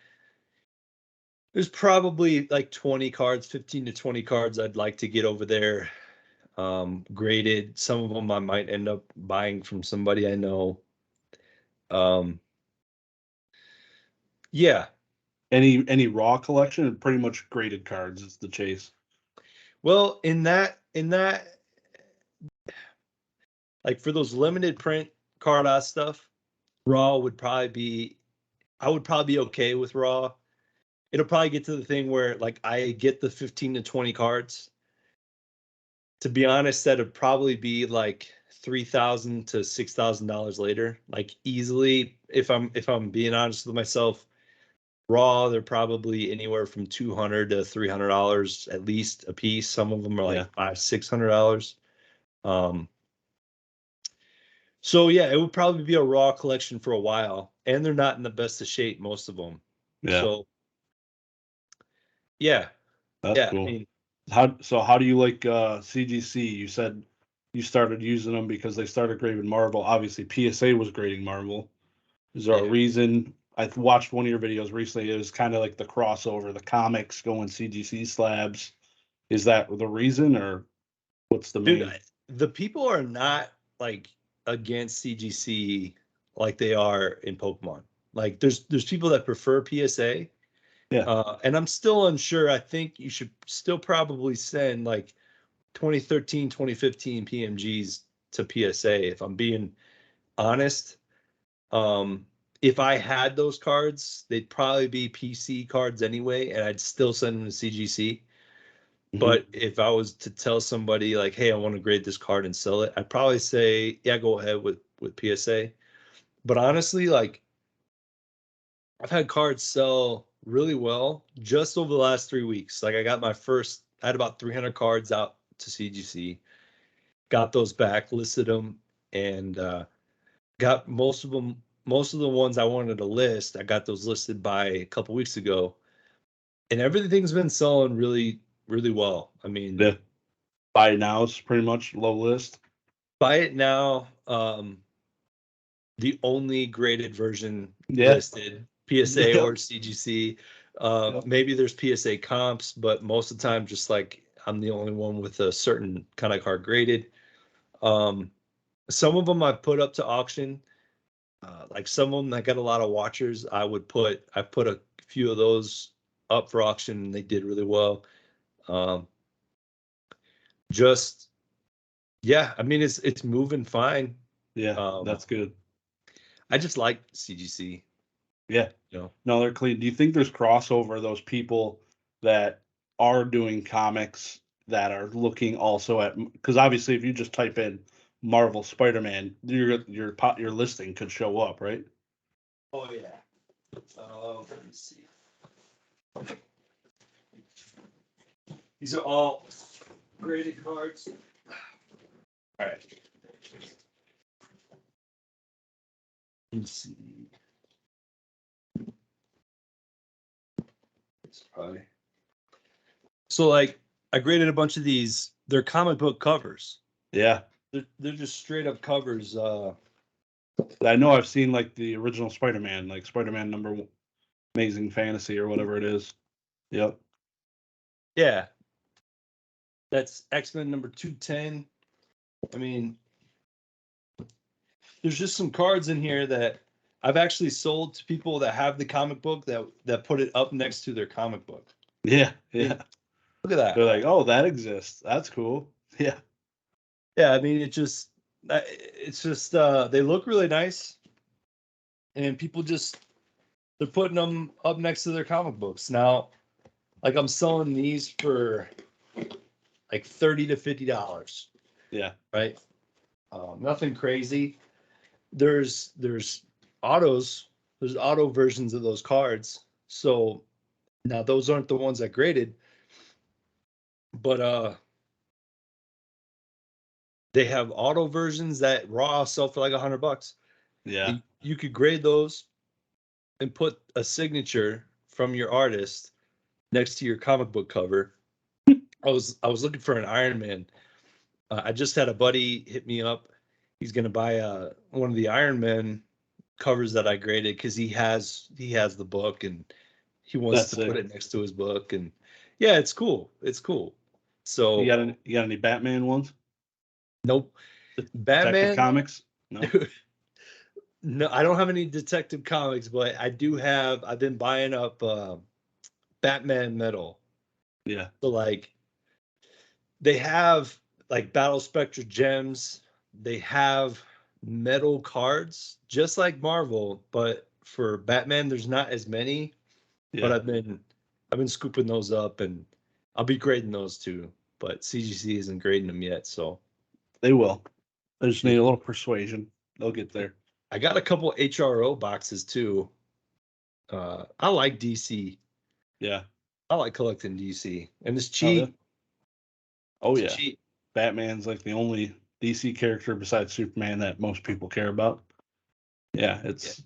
like 20 cards, 15 to 20 cards I'd like to get over there graded. Some of them I might end up buying from somebody I know. Um, yeah. Any raw collection, pretty much graded cards is the chase. Well, in that like for those limited print card art stuff, raw would probably be I would probably be okay with raw. It'll probably get to the thing where like I get the 15 to 20 cards to be honest, that'd probably be like $3,000 to $6,000 later. Like easily, if I'm being honest with myself, raw, they're probably anywhere from $200 to $300 at least a piece. Some of them are like $500-$600. So yeah, it would probably be a raw collection for a while, and they're not in the best of shape, most of them. Yeah. So yeah, That's cool. I mean, how do you like CGC? You said you started using them because they started grading Marvel. Obviously, PSA was grading Marvel. Is there a reason? I watched one of your videos recently. It was kind of like the crossover, the comics going CGC slabs. Is that the reason, or what's the main? The people are not like against CGC like they are in Pokemon. Like there's people that prefer PSA. Yeah. And I'm still unsure. I think you should still probably send like 2013, 2015 PMGs to PSA, if I'm being honest. If I had those cards, they'd probably be PC cards anyway, and I'd still send them to CGC. But if I was to tell somebody like, hey, I want to grade this card and sell it, I'd probably say, yeah, go ahead with PSA. But honestly, like I've had cards sell really well just over the last 3 weeks. Like I had about 300 cards out to CGC, got those back, listed them, and got most of the ones I wanted to list. I got those listed by a couple weeks ago, and everything's been selling really, really well. I mean, buy it now is pretty much low list. Buy it now. The only graded version listed, PSA or CGC. Maybe there's PSA comps, but most of the time, just like I'm the only one with a certain kind of card graded. Some of them I've put up to auction. Like some of them that got a lot of watchers, I put a few of those up for auction, and they did really well. I mean, it's moving fine. Yeah, that's good. I just like CGC. Yeah. No, they're clean. Do you think there's crossover, those people that are doing comics that are looking also at, because obviously if you just type in Marvel Spider-Man, your listing could show up, right? Oh yeah. Let me see. These are all graded cards. All right. Let's see. So like I graded a bunch of these. They're comic book covers. Yeah. They're just straight up covers. I know I've seen like the original Spider-Man, like Spider-Man number Amazing Fantasy or whatever it is. Yep. Yeah. That's X-Men number 210. I mean, there's just some cards in here that I've actually sold to people that have the comic book that put it up next to their comic book. Yeah. I mean, look at that. They're like, oh, that exists. That's cool. Yeah. Yeah, I mean, it's just they look really nice, and people they're putting them up next to their comic books. Now, like I'm selling these for like $30 to $50. Yeah. Right. Nothing crazy. There's auto versions of those cards. So now those aren't the ones I graded, but they have auto versions that raw sell for like $100. Yeah. And you could grade those and put a signature from your artist next to your comic book cover. I was looking for an Iron Man. I just had a buddy hit me up. He's gonna buy one of the Iron Man covers that I graded because he has the book and he wants to put it next to his book, and yeah, it's cool. It's cool. So you got any Batman ones? Nope. Batman Detective Comics? No. No, I don't have any Detective Comics, but I do have. I've been buying up Batman metal. Yeah. So like they have like Battle Spectre gems. They have metal cards, just like Marvel, but for Batman, there's not as many. Yeah. But I've been scooping those up, and I'll be grading those too. but CGC isn't grading them yet. So They will. They just need a little persuasion. They'll get there. I got a couple HRO boxes too. I like DC. Yeah. I like collecting DC, and it's cheap. Oh yeah. It's cheap. Batman's like the only DC character besides Superman that most people care about. Yeah, it's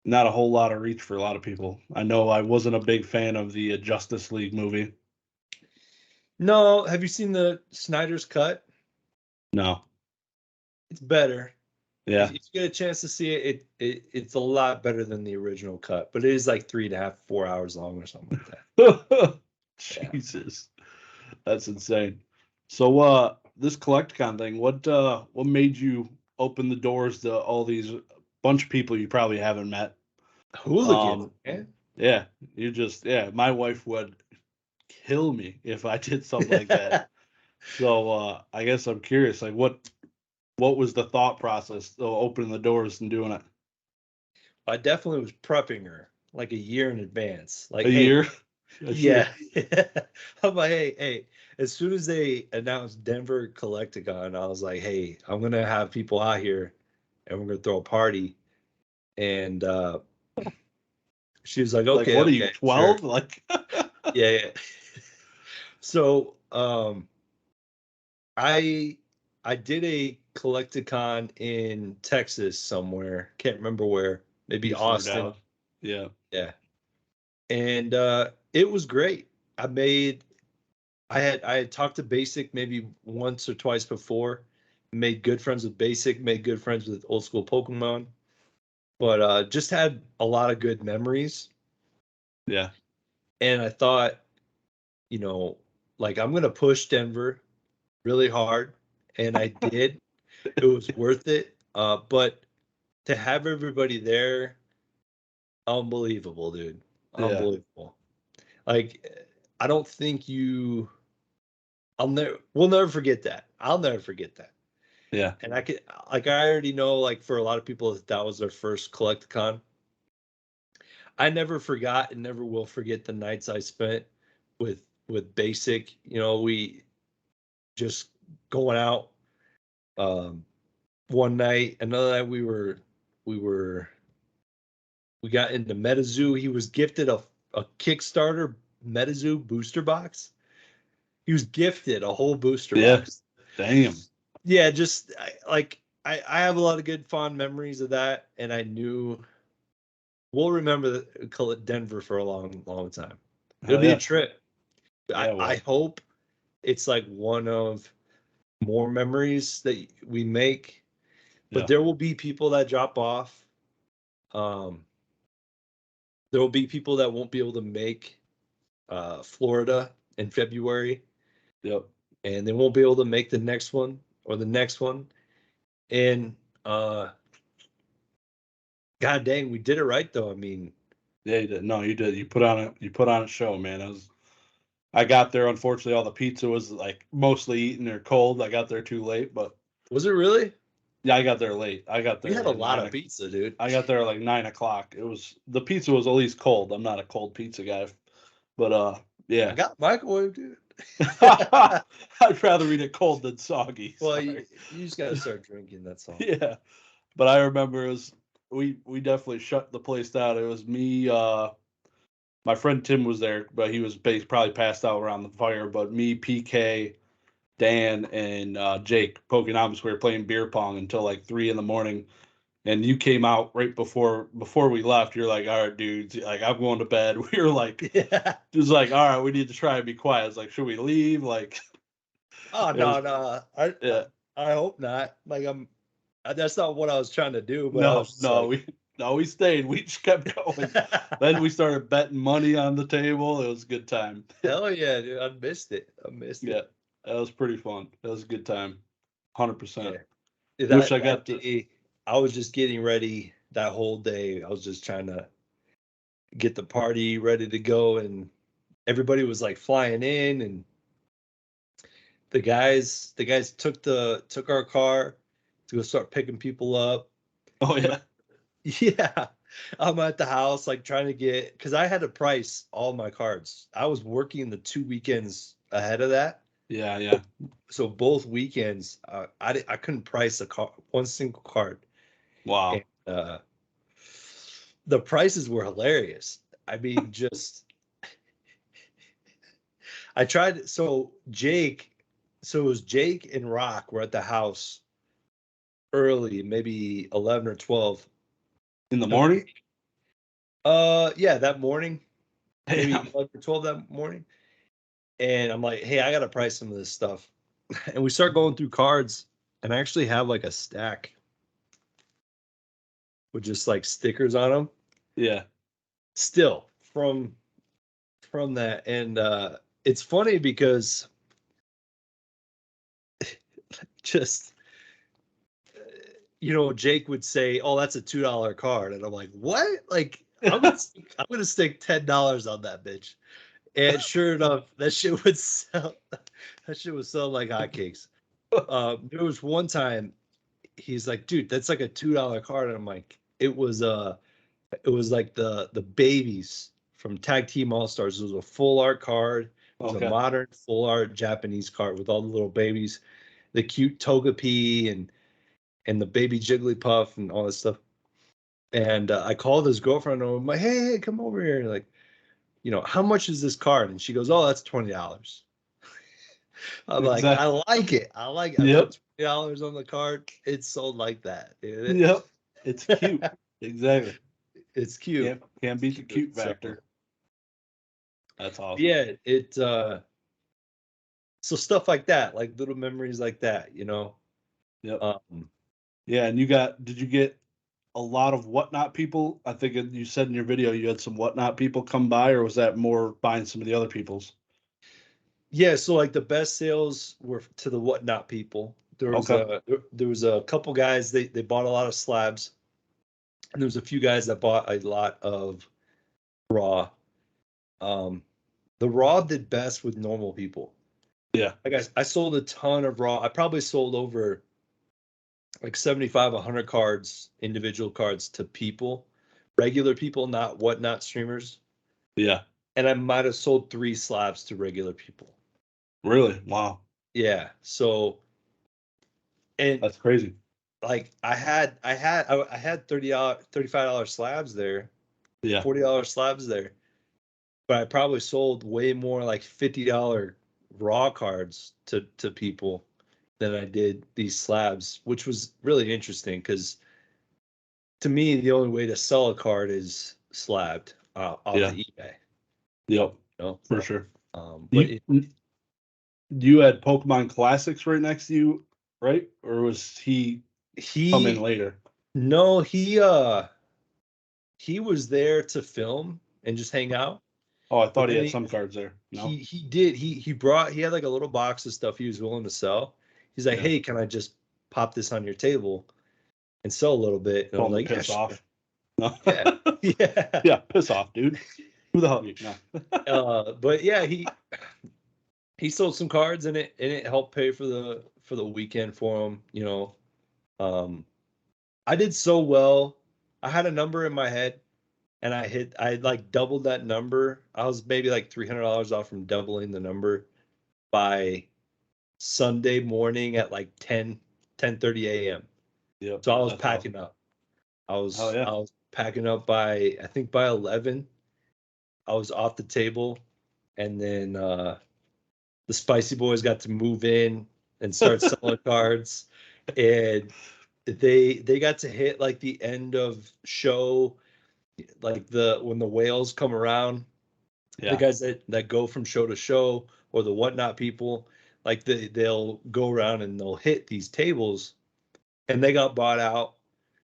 not a whole lot of reach for a lot of people. I know I wasn't a big fan of the Justice League movie. No, have you seen the Snyder's cut? No. It's better. Yeah. If you get a chance to see it, it's a lot better than the original cut, but it is like 3.5, 4 hours long or something like that. Jesus. That's insane. So this CollectCon thing, what made you open the doors to all these bunch of people you probably haven't met? Hooligans, man. Yeah, my wife would kill me if I did something like that. So I guess I'm curious, like what was the thought process of opening the doors and doing it? I definitely was prepping her like a year in advance. Like A year? Yeah. I'm like, hey, as soon as they announced Denver Collecticon, I was like, hey, I'm gonna have people out here and we're gonna throw a party. And she was like, okay, what are okay, you, 12? sure. Like Yeah. So I did a Collecticon in Texas somewhere. Can't remember where. Maybe Austin. Yeah. Yeah. And it was great. I had talked to Basic maybe once or twice before, made good friends with Basic, made good friends with old school Pokemon, but just had a lot of good memories. Yeah. And I thought, like I'm gonna push Denver really hard, and I did. It was worth it. But to have everybody there, unbelievable, dude. Unbelievable. Like I don't think we'll never forget that. I'll never forget that. Yeah. And I already know, like, for a lot of people, that was their first Collecticon. I never forgot and never will forget the nights I spent with Basic. We just going out. One night, another night we got into Metazoo. He was gifted a Kickstarter Metazoo booster box. He was gifted a whole booster box. Damn. Yeah, just I have a lot of good fond memories of that, and I knew we'll remember Denver for a long, long time. It'll be a trip. I hope it's like one of more memories that we make, but there will be people that drop off. There will be people that won't be able to make Florida in February. Yep. And they won't be able to make the next one or the next one. And God dang, we did it right though. I mean, yeah, you did. No, you did. You put on a show, man. I got there. Unfortunately, all the pizza was like mostly eaten or cold. I got there too late, but was it really? Yeah, I got there late. I got there. We had a lot of pizza, dude. I got there like 9 o'clock. The pizza was at least cold. I'm not a cold pizza guy, but yeah. I got microwave, dude. I'd rather eat it cold than soggy. Well, you just gotta start drinking. That's all. Yeah, but I remember we definitely shut the place down. It was me. My friend Tim was there, but he was probably passed out around the fire. But me, PK, Dan, and Jake Pokenomics, we were playing beer pong until like 3 a.m. And you came out right before we left. You're like, all right, dudes, like I'm going to bed. We were like, just like, all right, we need to try and be quiet. It's like, should we leave? Like, oh no, I hope not. Like that's not what I was trying to do. But we stayed. We just kept going. Then we started betting money on the table. It was a good time. Hell yeah, dude! I missed it. Yeah, that was pretty fun. That was a good time. 100%. Yeah. Wish I got to. I was just getting ready that whole day. I was just trying to get the party ready to go, and everybody was like flying in, and the guys took our car to go start picking people up. Oh yeah. Yeah. I'm at the house like trying to because I had to price all my cards. I was working the 2 weekends ahead of that. Yeah, yeah. So both weekends, I couldn't price one single card. Wow. And, the prices were hilarious. I mean, just I tried. So it was Jake and Rock were at the house early, maybe 11 or 12 In the morning? Yeah, that morning, maybe Damn. 11 or 12 that morning. And I'm like, hey, I gotta price some of this stuff. And we start going through cards, and I actually have like a stack with just like stickers on them Yeah. still from that. And it's funny because just Jake would say, "Oh, that's a $2 card," and I'm like, "What?" Like, I'm gonna stick $10 on that bitch. And sure enough, that shit would sell. That shit was selling like hotcakes. There was one time he's like, "Dude, that's like a $2 card," and I'm like, "It was like the babies from Tag Team All Stars. It was a full art card. It was a Okay. modern full art Japanese card with all the little babies, the cute Togepi and the baby Jigglypuff and all this stuff." And I called his girlfriend and I'm like, hey, come over here. Like, how much is this card? And she goes, oh, that's $20. I'm like, I Exactly. like it. I like it. I Yep. put $20 on the card. It's sold like that, dude. Yep. It's cute. Exactly. It's cute. Can't beat the cute So, factor. That's awesome. yeah, so stuff like that, like little memories like that. Yep. Um, Yeah, and did you get a lot of whatnot people? I think you said in your video you had some whatnot people come by, or was that more buying some of the other people's? yeah, so like the best sales were to the whatnot people. Okay. There was a couple guys, they bought a lot of slabs, and there was a few guys that bought a lot of raw. Um, the raw did best with normal people. Yeah. Like I sold a ton of raw. I probably sold over like 75, 100 cards, individual cards to people, regular people, not whatnot streamers. Yeah. And I might have sold 3 slabs to regular people. Really? Wow. Yeah. So, and That's crazy. like I had $35 slabs there, Yeah. $40 slabs there, but I probably sold way more like $50 raw cards to people than I did these slabs, which was really interesting because to me the only way to sell a card is slabbed off Yeah. of eBay. Yep. You know? For sure. But You had Pokemon Classics right next to you, right? Or was he come in he later? no he was there to film and just hang out. Oh, I But thought he then had some cards there. No. he had like a little box of stuff he was willing to sell. He's like, Yeah. hey, can I just pop this on your table and sell a little bit? And I Told was him to like, yeah, piss sure. off. No. Yeah, yeah. Yeah, piss off, dude. Who the hell are you? No. But yeah, he sold some cards and it helped pay for the weekend for him. Um, I did so well. I had a number in my head and I like doubled that number. I was maybe like $300 off from doubling the number by Sunday morning at like 10:30 a.m. Yep. So I was That's packing awesome. up. I Oh was yeah. I was packing up by I think by 11 I was off the table, and then the Spicy Boys got to move in and start selling cards, and they got to hit like the end of show, like the when the whales come around, the Yeah. guys that go from show to show, or the whatnot people, like they'll go around and they'll hit these tables, and they got bought out.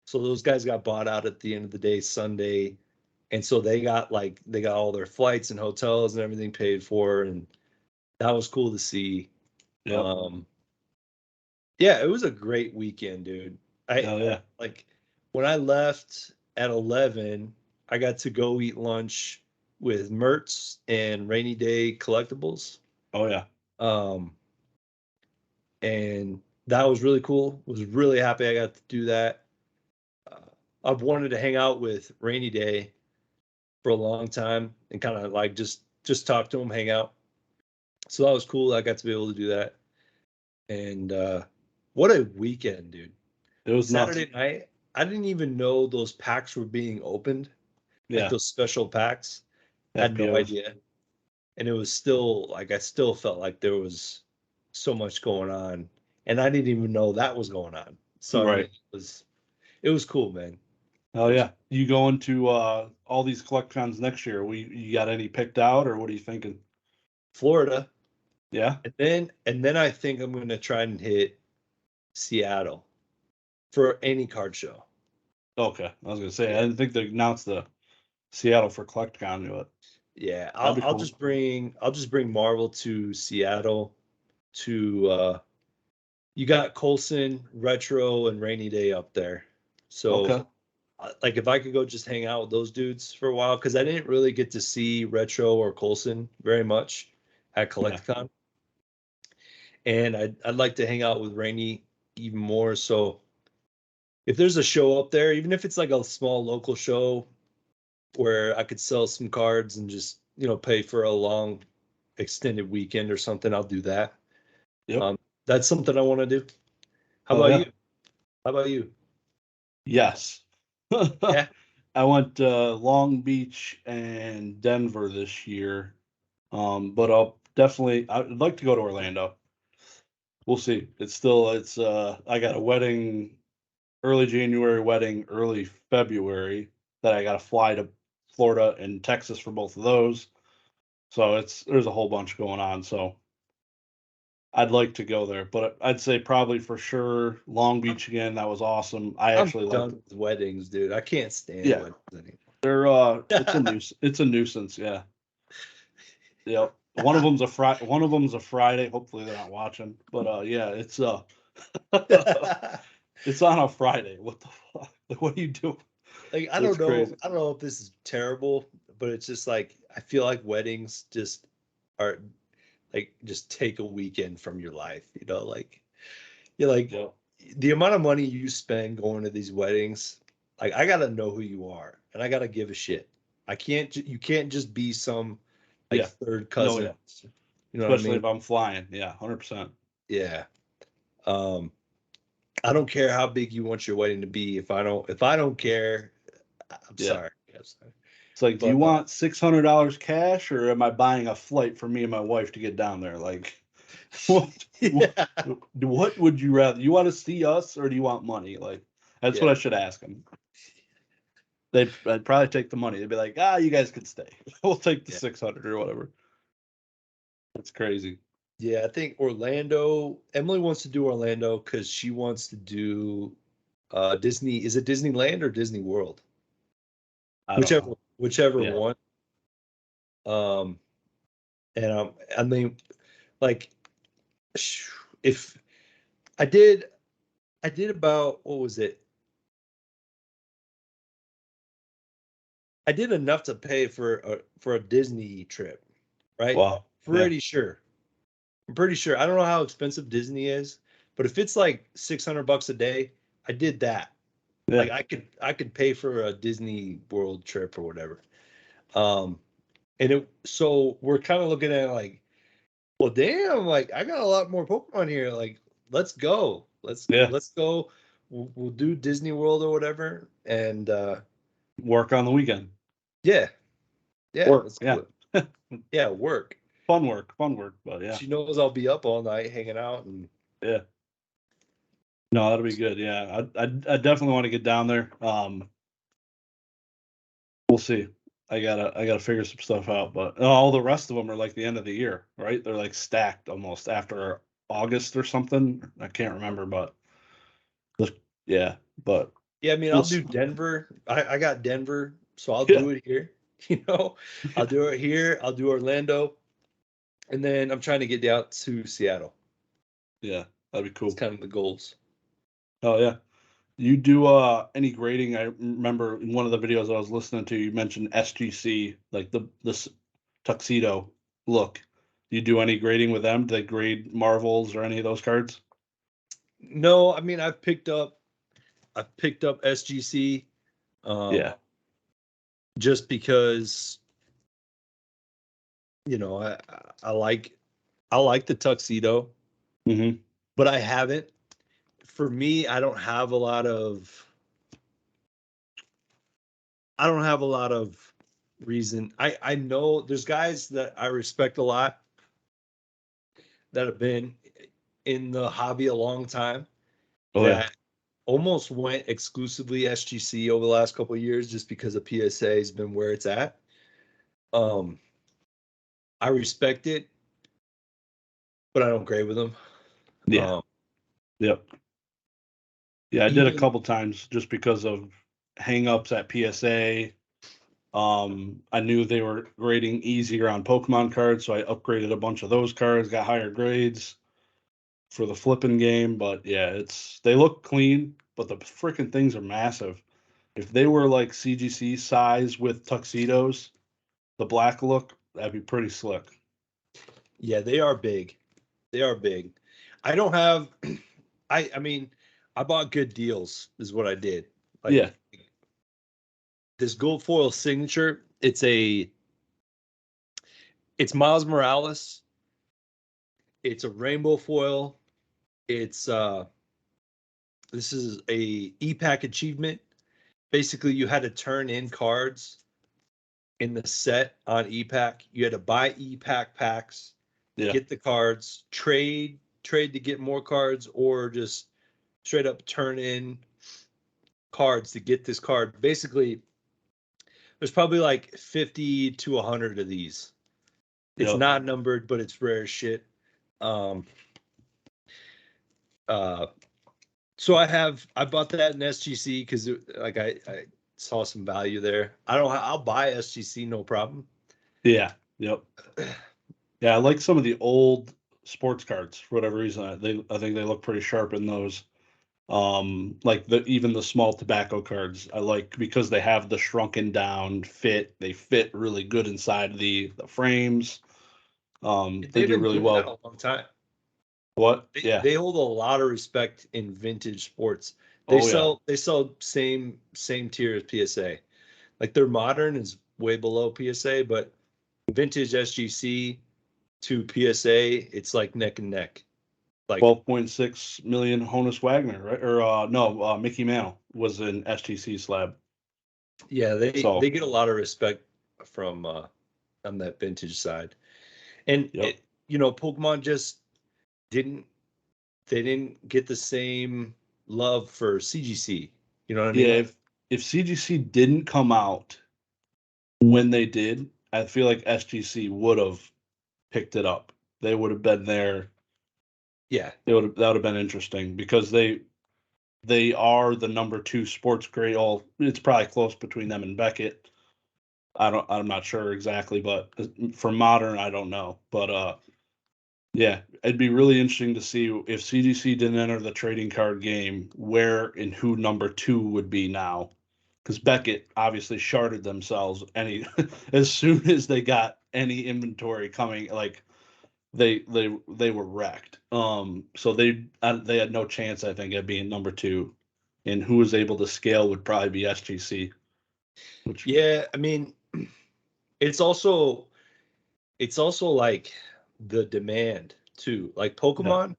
So those guys got bought out at the end of the day Sunday, and so they got all their flights and hotels and everything paid for, and that was cool to see. Yep. Um, yeah, it was a great weekend, dude. Oh yeah. Like when I left at 11, I got to go eat lunch with Mertz and Rainy Day Collectibles. Oh yeah. Um, and that was really cool. Was really happy I got to do that. Uh, I've wanted to hang out with Rainy Day for a long time and kind of like just talk to him, hang out. So that was cool. I got to be able to do that. And what a weekend, dude. It was Saturday nuts. night, I didn't even know those packs were being opened, like Yeah, those special packs. Had no FBOs. idea. And it was still like I still felt like there was so much going on. And I didn't even know that was going on. So I mean Right. it was cool, man. Oh It was yeah. You going to all these CollectCons next year? You got any picked out, or what are you thinking? Florida. Yeah. And then I think I'm gonna try and hit Seattle for any card show. Okay. I was gonna say I Yeah. didn't think they announced the Seattle for CollectCon, but Yeah. that'd be I'll cool. just bring Marvel to Seattle to you got Colson, Retro, and Rainy Day up there. So Okay. like if I could go just hang out with those dudes for a while, because I didn't really get to see Retro or Colson very much at Yeah. CollectCon. And I'd like to hang out with Rainy even more. So if there's a show up there, even if it's like a small local show where I could sell some cards and just, pay for a long extended weekend or something, I'll do that. Yep. That's something I want to do. How Oh about you? yeah. How about you? Yes. Yeah. I went Long Beach and Denver this year. But I'd like to go to Orlando. We'll see. It's I got a wedding, early January wedding, early February that I got to fly to Florida and Texas for both of those. So there's a whole bunch going on. So I'd like to go there, but I'd say probably for sure Long Beach again. That was awesome. I I'm actually liked done it. with weddings, dude. I can't stand Yeah, weddings anymore. they're it's a nuisance. Yeah. Yep. One of them's a Friday. Hopefully they're not watching. But yeah, it's on a Friday. What the fuck? Like, what do you do? Like It's crazy. I don't know if this is terrible, but it's just like I feel like weddings just are like just take a weekend from your life, like you're like Yep. the amount of money you spend going to these weddings, like I gotta know who you are and I gotta give a shit. You can't just be some like Yeah. third No, cousin. yeah. You know what I Especially mean? if I'm flying. Yeah, 100%. Yeah. Um, I don't care how big you want your wedding to be. If I don't care, I'm Yeah. sorry. I'm sorry. It's like, do you But want $600 cash, or am I buying a flight for me and my wife to get down there? Like, what, yeah, what would you rather? You want to see us, or do you want money? Like, that's what yeah, I should ask them. I'd probably take the money. They'd be like, you guys can stay. We'll take the yeah. 600 or whatever. That's crazy. Yeah, I think Orlando. Emily wants to do Orlando because she wants to do Disney. Is it Disneyland or Disney World? I don't Whichever, know. whichever Yeah. one. Um, and I mean, like, if I did, I did about what was it? I did enough to pay for a Disney trip, right? Wow. Yeah. Pretty sure. I'm pretty sure. I don't know how expensive Disney is, but if it's like $600 a day, I did that. Yeah. Like I could pay for a Disney World trip or whatever. Um, so we're kind of looking at it like, well, damn, like I got a lot more Pokemon here. Like, let's go. Let's Yeah. let's go. We'll do Disney World or whatever. And Work on the weekend. yeah, yeah, Work. let's do Yeah. it. Yeah, work. Fun work. Fun work. But yeah. She knows I'll be up all night hanging out and Yeah. No, that'll be good. Yeah. I definitely want to get down there. We'll see. I gotta figure some stuff out, but all the rest of them are like the end of the year, right? They're like stacked almost after August or something. I can't remember, but yeah, but yeah, I mean, we'll I'll do see. Denver. I got Denver, so I'll Yeah, do it here. I'll do it here. I'll do Orlando, and then I'm trying to get out to Seattle. yeah, that'd be It's cool. kind of the goals. Oh yeah. You do any grading? I remember in one of the videos I was listening to, you mentioned SGC, like this tuxedo look. Do you do any grading with them? Do they grade Marvels or any of those cards? No, I mean, I've picked up SGC, Yeah. just because I like I like the tuxedo, Mm-hmm. but I haven't. For me, I don't have a lot of reason. I know there's guys that I respect a lot that have been in the hobby a long time Oh yeah. that almost went exclusively SGC over the last couple of years just because of PSA has been where it's at. I respect it, but I don't grade with them. Yeah. Um, Yep. Yeah, I did a even couple times just because of hang-ups at PSA. I knew they were grading easier on Pokemon cards, so I upgraded a bunch of those cards, got higher grades for the flipping game. But yeah, they look clean, but the freaking things are massive. If they were like CGC size with tuxedos, the black look, that'd be pretty slick. yeah, they are big. They are big. I don't have. I mean, I bought good deals. Is what I did. Yeah. Like this gold foil signature. It's Miles Morales. It's a rainbow foil. It's this is a e-pack achievement. Basically, you had to turn in cards in the set on e-pack. You had to buy e-pack packs, Yeah. get the cards, trade to get more cards, or just straight up turn in cards to get this card. Basically, there's probably like 50 to 100 of these. It's Yep. not numbered, but it's rare as shit. Um, uh, so I bought that in SGC because like I saw some value there. I'll buy SGC no problem. Yeah. Yep. Yeah, I like some of the old sports cards for whatever reason. I think they look pretty sharp in those. Like even the small tobacco cards, I like because they have the shrunken down fit. They fit really good inside the frames. They They've do been really doing that well. a long time. What? Yeah. They hold a lot of respect in vintage sports. Oh yeah. They sell same tier as PSA. Like their modern is way below PSA, but vintage SGC to PSA, it's like neck and neck. Like 12.6 million Honus Wagner, right? Or no, Mickey Mantle was an STC slab. yeah, they So get a lot of respect from on that vintage side. And yep. it, you know, Pokemon just didn't they didn't get the same love for CGC. You know what I Yeah, mean? if CGC didn't come out when they did, I feel like SGC would have picked it up. They would have been there. Yeah. That would have been interesting because they are the number two sports grade. All it's probably close between them and Beckett. I'm not sure exactly, but for modern, I don't know. But yeah, it'd be really interesting to see if CGC didn't enter the trading card game, where and who number two would be now. Because Beckett obviously sharded themselves any as soon as they got any inventory coming, like they were wrecked. So they had no chance, I think, at being number two, and who was able to scale would probably be SGC. Which Yeah, I mean, it's also it's also like the demand too. Like yeah, Pokemon,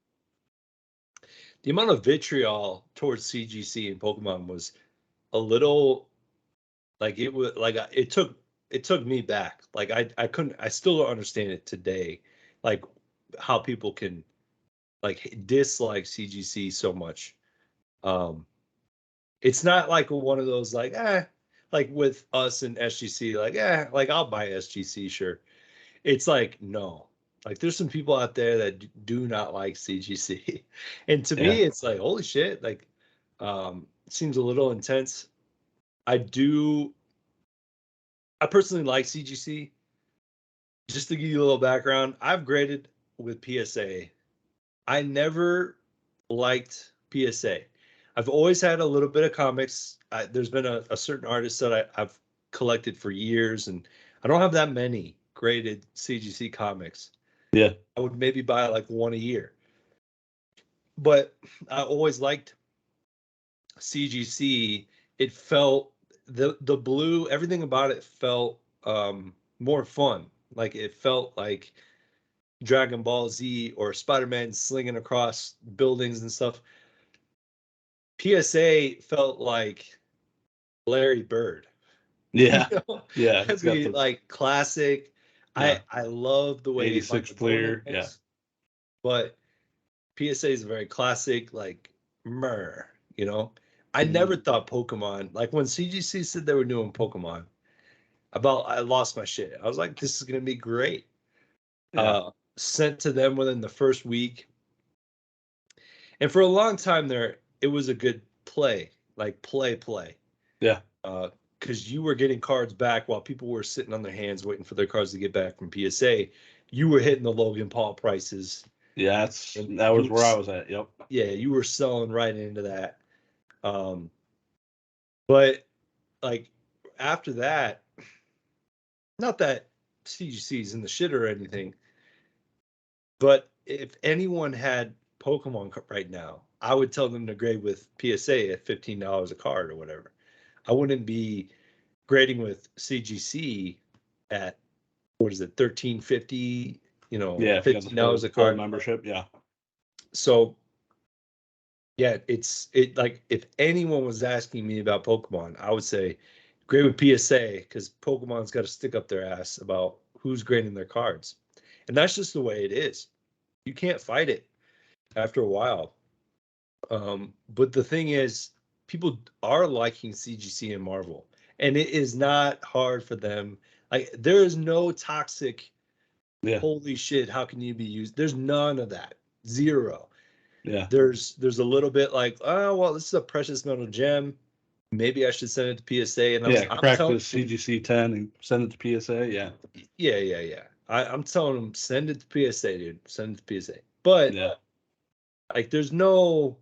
the amount of vitriol towards CGC and Pokemon was a little like it was like it took me back. Like I couldn't I still don't understand it today. Like how people can like dislike CGC so much. Um it's not like one of those like with us and SGC like I'll buy SGC sure. It's like no. Like there's some people out there that do not like CGC. And to yeah, me it's like holy shit like it seems a little intense. I do I personally like CGC. Just to give you a little background, I've graded with PSA. I never liked PSA. I've always had a little bit of comics. There's been a certain artist that I've collected for years, and I don't have that many graded CGC comics. yeah, I would maybe buy like one a year. But I always liked CGC. It felt the blue, everything about it felt more fun. Like it felt like Dragon Ball Z or Spider-Man slinging across buildings and stuff. PSA felt like Larry Bird. Yeah. You know? Yeah. I It's got mean, the like classic. yeah, I love the way 86 Michael Jordan clear. Yeah. looks, but PSA is very classic, like you know. I never thought Pokemon, like when CGC said they were doing Pokemon, I lost my shit. I was like, this is gonna be great. Yeah. Sent to them within the first week. And for a long time there, it was a good play, like play. Yeah. Because you were getting cards back while people were sitting on their hands waiting for their cards to get back from PSA. You were hitting the Logan Paul prices. Yeah, that was where I was at. Yep. Yeah, you were selling right into that. But like after that, not that CGC's in the shit or anything, but if anyone had Pokemon right now, I would tell them to grade with PSA at $15 a card or whatever. I wouldn't be grading with CGC at what is it, $13.50, Yeah, if you got the $15 a full card. membership. Yeah. So yeah, it like if anyone was asking me about Pokemon, I would say grade with PSA because Pokemon's got to stick up their ass about who's grading their cards. And that's just the way it is. You can't fight it after a while. But the thing is, people are liking CGC and Marvel, and it is not hard for them. Like there is no toxic. Yeah. Holy shit! How can you be used? There's none of that. Zero. Yeah. There's a little bit like, oh well, this is a precious metal gem. Maybe I should send it to PSA. And Yeah. I'm Crack the telling CGC 10 and send it to PSA. Yeah. yeah. I'm telling them send it to PSA, dude. Send it to PSA. But Yeah. like, there's no.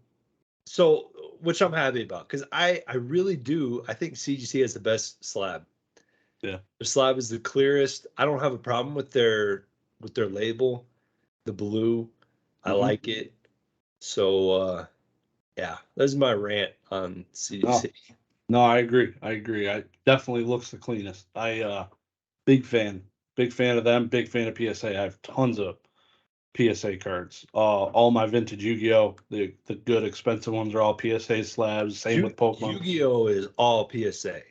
So, which I'm happy about because I really do. I think CGC has the best slab. Yeah. The slab is the clearest. I don't have a problem with their label, the blue. I like it. So yeah, that's my rant on CGC. No, I agree. I definitely looks the cleanest. Big fan. Big fan of them. Big fan of PSA. I have tons of PSA cards. All my vintage Yu-Gi-Oh! The good expensive ones are all PSA slabs. Same with Pokemon. Yu-Gi-Oh is all PSA.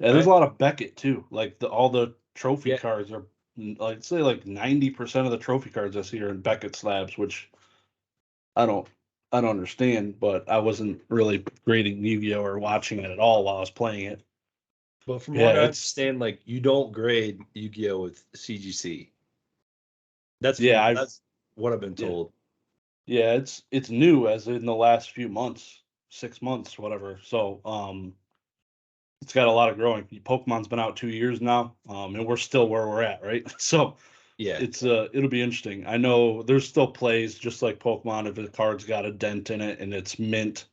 And there's right? a lot of Beckett too. Like all the trophy Yeah. cards are, I'd say like 90% of the trophy cards I see are in Beckett slabs, which I don't understand. But I wasn't really grading Yu-Gi-Oh or watching it at all while I was playing it. But from Yeah, what I it's understand, like you don't grade Yu-Gi-Oh with CGC. That's yeah, that's what I've been yeah, told. yeah, it's new as in the last few months, 6 months, whatever. So it's got a lot of growing. Pokemon's been out 2 years now, and we're still where we're at, right? So Yeah. it'll be interesting. I know there's still plays just like Pokemon if the card's got a dent in it and it's mint,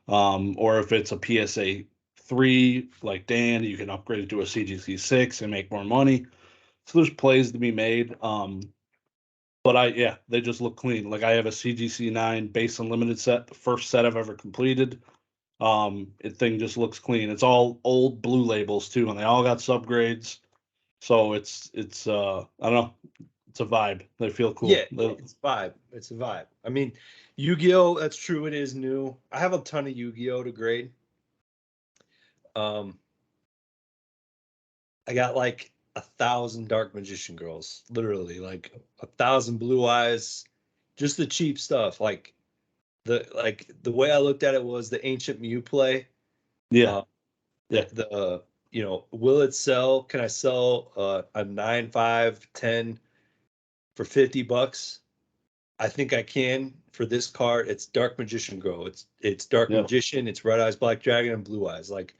or if it's a PSA 3 like Dan, you can upgrade it to a CGC 6 and make more money. So there's plays to be made. But they just look clean. Like I have a CGC 9 base unlimited set, the first set I've ever completed. It thing just looks clean. It's all old blue labels too, and they all got subgrades. So it's I don't know, it's a vibe. They feel Yeah, cool. it's a vibe. It's a vibe. I mean, Yu-Gi-Oh, that's true. It is new. I have a ton of Yu-Gi-Oh to grade. Um, I got like 1,000 Dark Magician girls, literally like 1,000 Blue Eyes, just the cheap stuff. Like the way I looked at it was the Ancient Mew play. Yeah, yeah, Will it sell? Can I sell a 9, 5, 10 for $50? I think I can for this card. It's Dark Magician Girl. It's Dark yeah, Magician. It's Red Eyes, Black Dragon, and Blue Eyes. Like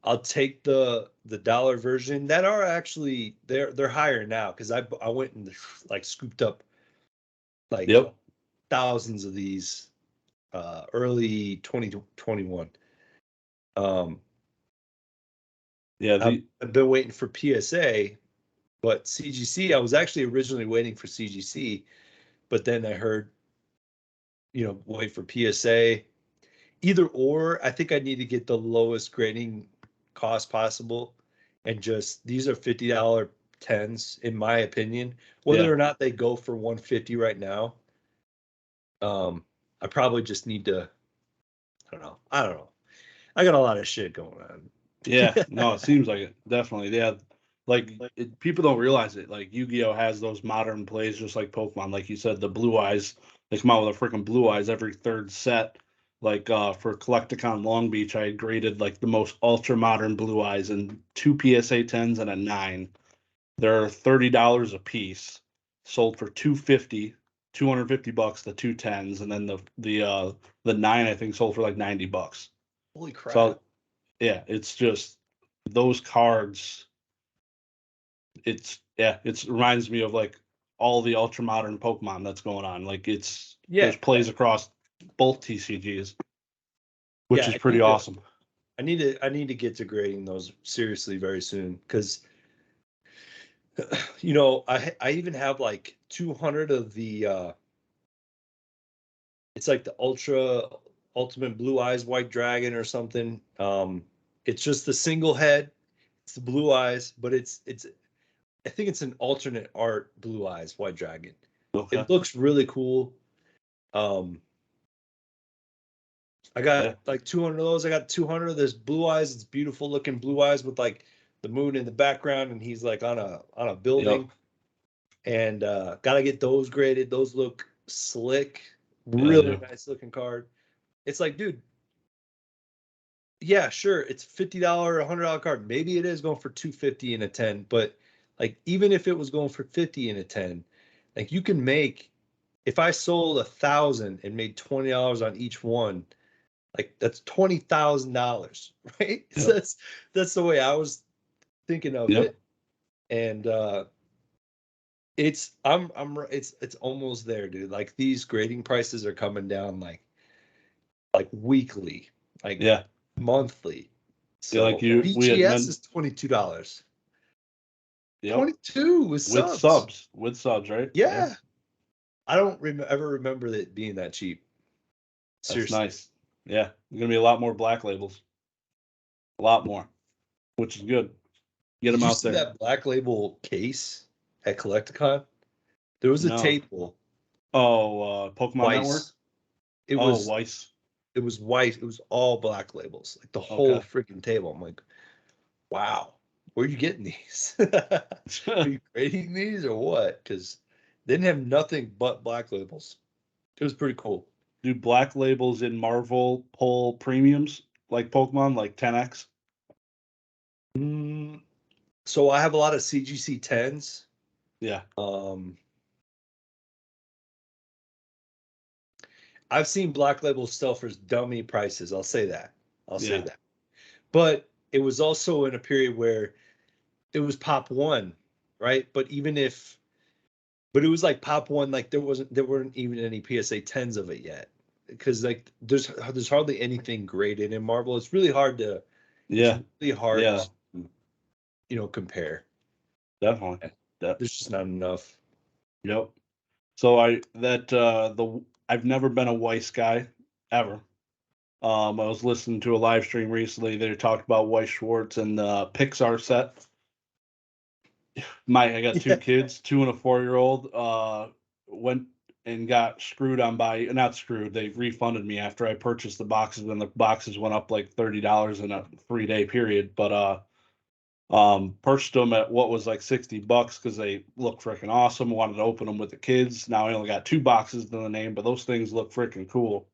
I'll take the dollar version. That are actually they're higher now because I went and like scooped up like yep, thousands of these early 2021. yeah. I've been waiting for PSA, but CGC. I was actually originally waiting for CGC, but then I heard, wait for PSA. Either or, I think I need to get the lowest grading cost possible, and just these are $50 10s, in my opinion. Whether or not they go for 150 right now, I probably just need to, I don't know. I got a lot of shit going on. Yeah, no, it seems like it. Definitely. Yeah. Like people don't realize it. Like Yu-Gi-Oh has those modern plays just like Pokemon. Like you said, the blue eyes, they come out with a freaking blue eyes every third set. Like for Collecticon Long Beach, I had graded like the most ultra modern blue eyes and 2 PSA 10s and a 9. They're $30 a piece, sold for $250 the 2 10s, and then the 9 I think sold for like $90. Holy crap. So yeah, it's just those cards. It reminds me of like all the ultra modern Pokemon that's going on. Like there's plays across both TCGs, which is pretty awesome. I need to get to grading those seriously very soon, because I even have like 200 of the it's like the ultimate blue eyes white dragon or something. It's just the single head, it's the blue eyes, but it's I think it's an alternate art blue eyes white dragon. Okay. It looks really cool. I got like 200 of those. I got 200 of this blue eyes. It's beautiful looking blue eyes with like the moon in the background, and he's like on a building. And gotta get those graded. Those look slick. Really nice looking card. It's like, dude, yeah, sure, it's $50, $100 card. Maybe it is going for $250 in a 10, but like even if it was going for $50 in a 10, like you can make, if I sold 1,000 and made $20 on each one, like that's $20,000, right? Yep. So that's the way I was thinking of it. And it's almost there, dude. Like these grading prices are coming down like weekly, like monthly. So like BGS is $22. Yep. 22 with subs. With subs, right? Yeah. I don't ever remember it being that cheap. Seriously. That's nice. Yeah, there's gonna be a lot more black labels. A lot more, which is good. Get them out there. Did you see that black label case at Collecticon? There was a table. Oh, Pokemon Weiss. Network? It was Weiss. It was Weiss. It was all black labels, like the whole freaking table. I'm like, wow, where are you getting these? Are you grading these or what? Because they didn't have nothing but black labels. It was pretty cool. Do black labels in Marvel pull premiums like Pokemon, like 10x? So I have a lot of CGC 10s. Yeah. I've seen black label sell for dummy prices. I'll say that. Say that. But it was also in a period where it was pop one, right? But it was like pop one, like there weren't even any PSA 10s of it yet, because like there's hardly anything graded in Marvel. It's really hard to compare. Definitely. There's just not enough. Yep. So I've never been a Weiss guy ever. I was listening to a live stream recently. They talked about Weiss Schwarz and the Pixar set. I got two kids, 2 and a 4-year-old. Went and got screwed on by, not screwed. They refunded me after I purchased the boxes, and the boxes went up like $30 in a 3-day period. But purchased them at what was like $60 because they look freaking awesome. Wanted to open them with the kids. Now I only got 2 boxes in the name, but those things look freaking cool.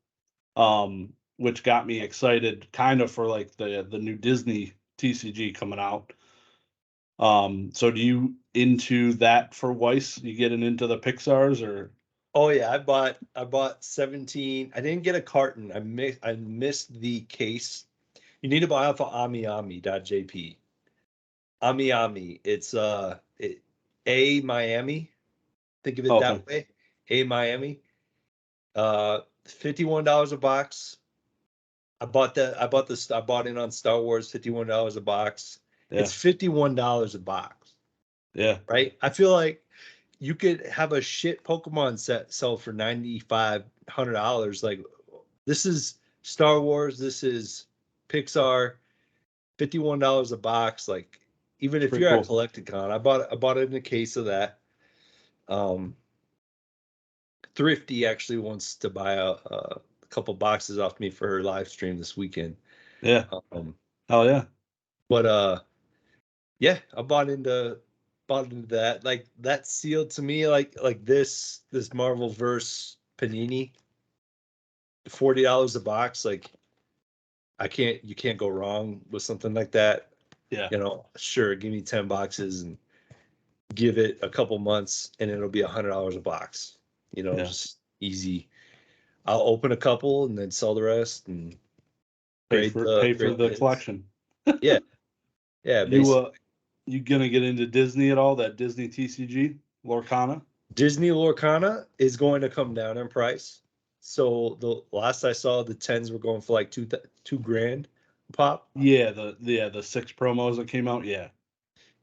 Which got me excited kind of for like the new Disney TCG coming out. So do you into that for Weiss? You getting into the Pixars or? Oh yeah, I bought 17. I didn't get a carton. I missed the case. You need to buy off of amiami.jp. Amiami. It's A Miami. Think of it that way. A Miami. $51 a box. I bought it on Star Wars, $51 a box. Yeah. It's $51 a box. Yeah. Right? I feel like you could have a shit Pokemon set sell for $95, $100. Like, this is Star Wars, this is Pixar, $51 a box. Like, Even if Pretty you're cool. at Collecticon, I bought it in a case of that. Thrifty actually wants to buy a couple boxes off me for her live stream this weekend. Yeah. Oh yeah. But yeah, I bought into that. Like that sealed to me like this Marvel verse Panini, $40 a box. Like you can't go wrong with something like that. Yeah. You know, sure, give me 10 boxes and give it a couple months and it'll be $100 a box. You know, Yeah. just easy. I'll open a couple and then sell the rest and Pay for the hits. collection. Yeah. Yeah, basically. You gonna get into Disney at all? That Disney TCG Lorcana? Disney Lorcana is going to come down in price. So the last I saw, the 10s were going for like two grand a pop. Yeah, the 6 promos that came out. Yeah.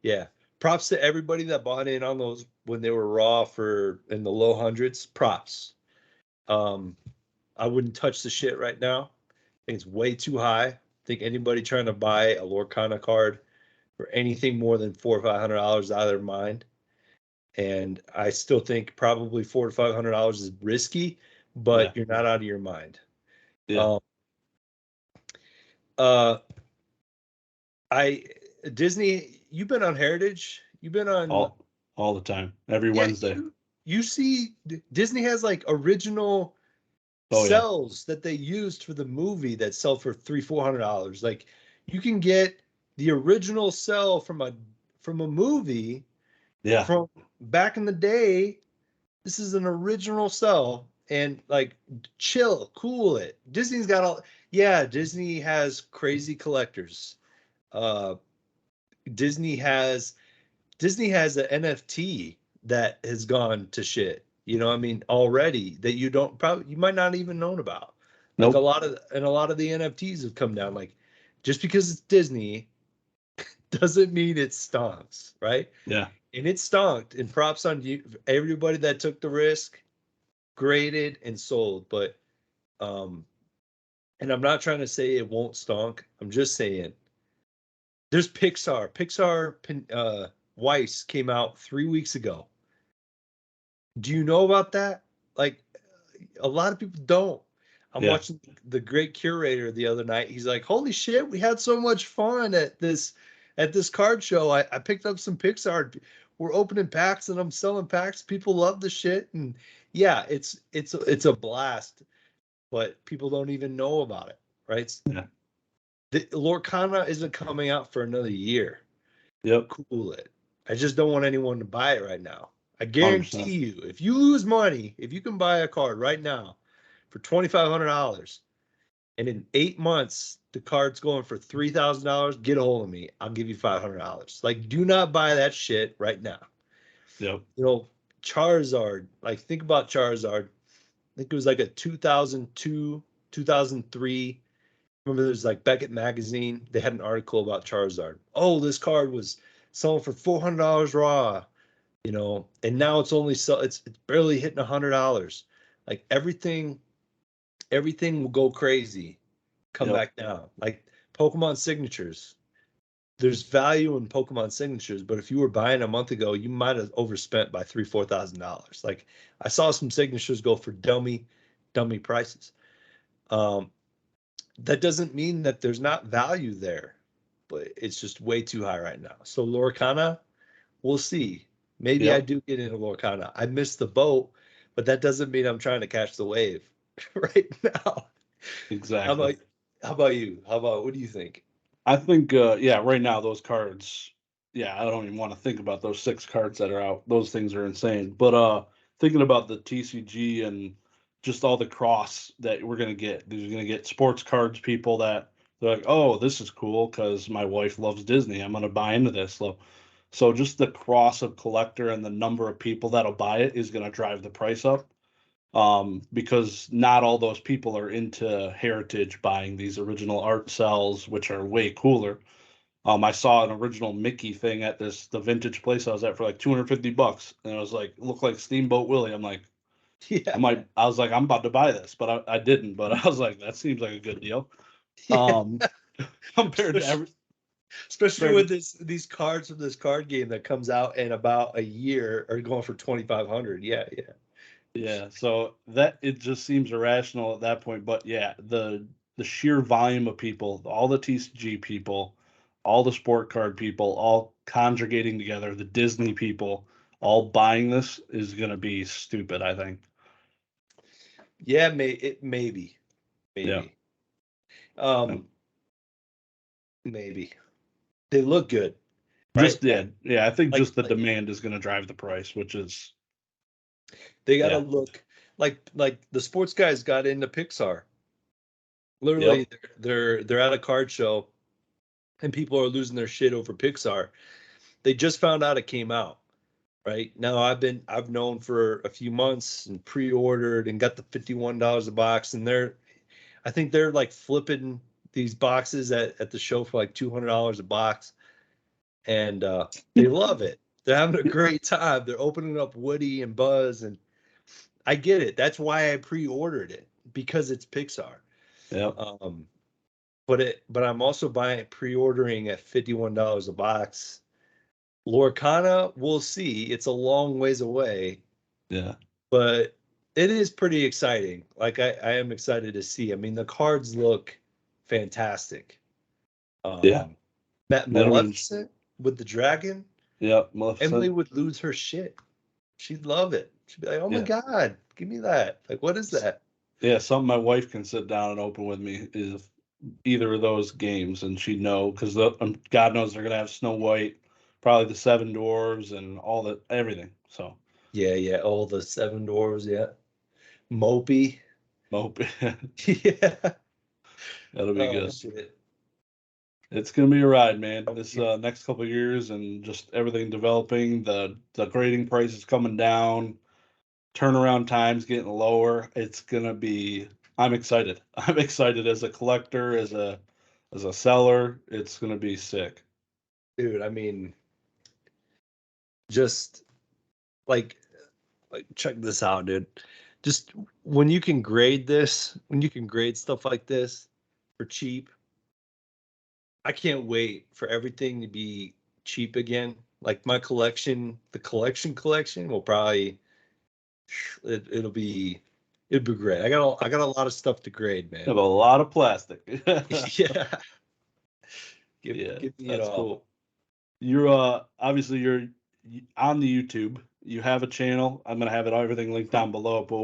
Yeah. Props to everybody that bought in on those when they were raw for in the low hundreds. Props. I wouldn't touch the shit right now. I think it's way too high. I think anybody trying to buy a Lorcana card for anything more than $400 or $500 out of their mind. And I still think probably $400 to $500 is risky, but you're not out of your mind. Yeah. Disney, you've been on Heritage. You've been on all the time, every Wednesday. You see, Disney has like original cells that they used for the movie that sell for $300-$400. Like you can get the original cell from a movie. Yeah. From back in the day. This is an original cell, and like chill, cool it. Disney's got all. Yeah, Disney has crazy collectors. Disney has an NFT that has gone to shit. You know, I mean, already that you might not even known about. Like a lot of the NFTs have come down. Like just because it's Disney doesn't mean it stonks, right? Yeah. And it stonked. And props on you, everybody that took the risk, graded and sold. But and I'm not trying to say it won't stonk. I'm just saying there's Pixar. Weiss came out 3 weeks ago. Do you know about that? Like a lot of people don't. I'm watching The Great Curator the other night. He's like, holy shit, we had so much fun at this card show. I picked up some Pixar. We're opening packs and I'm selling packs. People love the shit. And yeah, it's a blast, but people don't even know about it, right? Yeah. The Lorcana isn't coming out for another year. Yep. Cool it. I just don't want anyone to buy it right now. I guarantee 100%. You, if you lose money, if you can buy a card right now for $2,500, and in 8 months the card's going for $3,000, get a hold of me. I'll give you $500. Like, do not buy that shit right now. Yep. You know, Charizard. Like, think about Charizard. I think it was like a 2002, 2003. Remember, there's like Beckett Magazine. They had an article about Charizard. Oh, this card was selling for $400 raw. You know, and now it's barely hitting $100. Like everything will go crazy, come back down. Like Pokemon signatures. There's value in Pokemon signatures, but if you were buying a month ago, you might have overspent by $3,000-$4,000. Like I saw some signatures go for dummy prices. That doesn't mean that there's not value there, but it's just way too high right now. So Lorcana, we'll see. Maybe I do get into Lorcana. I missed the boat, but that doesn't mean I'm trying to catch the wave right now. Exactly. How about you? What do you think? I think, right now, those cards, I don't even want to think about those 6 cards that are out. Those things are insane. But thinking about the TCG and just all the cross that we're going to get, you're going to get sports cards people that they're like, oh, this is cool because my wife loves Disney. I'm going to buy into this. So just the cross of collector and the number of people that'll buy it is going to drive the price up. Because not all those people are into heritage buying these original art cells, which are way cooler. I saw an original Mickey thing at the vintage place I was at for like $250, and it was like, it looked like Steamboat Willie. I'm like, I was like, I'm about to buy this, but I didn't. But I was like, that seems like a good deal. Compared to Especially with these cards from this card game that comes out in about a year are going for 2,500. Yeah. Yeah, so that it just seems irrational at that point. But yeah, the sheer volume of people, all the TCG people, all the sport card people, all conjugating together, the Disney people, all buying this is going to be stupid, I think. Yeah, maybe. Yeah. Maybe. They look good. Just right? yeah, I think just the Like, demand is going to drive the price, which is they got to look like the sports guys got into Pixar. Literally, they're at a card show, and people are losing their shit over Pixar. They just found out it came out. Right now, I've known for a few months and pre-ordered and got the $51 a box, and I think they're like flipping these boxes at the show for like $200 a box, and they love it. They're having a great time. They're opening up Woody and Buzz, and I get it. That's why I pre-ordered it, because it's Pixar. Yeah. But I'm also pre-ordering at $51 a box. Lorcana, we'll see. It's a long ways away. Yeah. But it is pretty exciting. Like I am excited to see. I mean, the cards look fantastic. Yeah. Maleficent with the dragon. Yeah, Maleficent. Emily would lose her shit. She'd love it. She'd be like, "Oh my God, give me that." Like, what is that? Yeah, something my wife can sit down and open with me is either of those games, and she'd know because God knows they're gonna have Snow White, probably the Seven Dwarves, and all everything. So yeah, all the Seven Dwarves, yeah. Mopey. Yeah, that'll be good. Shit. It's gonna be a ride, man. This next couple of years and just everything developing. The grading price is coming down. Turnaround times getting lower. It's gonna be. I'm excited. I'm excited as a collector, as a seller. It's gonna be sick, dude. I mean, just like check this out, dude. Just when you can grade stuff like this for cheap, I can't wait for everything to be cheap again. Like my collection, the collection will probably it'll be great. I got a lot of stuff to grade, man. I have a lot of plastic. Yeah. Give me that's cool. You're obviously you're on the YouTube. You have a channel. I'm gonna have everything linked down below. But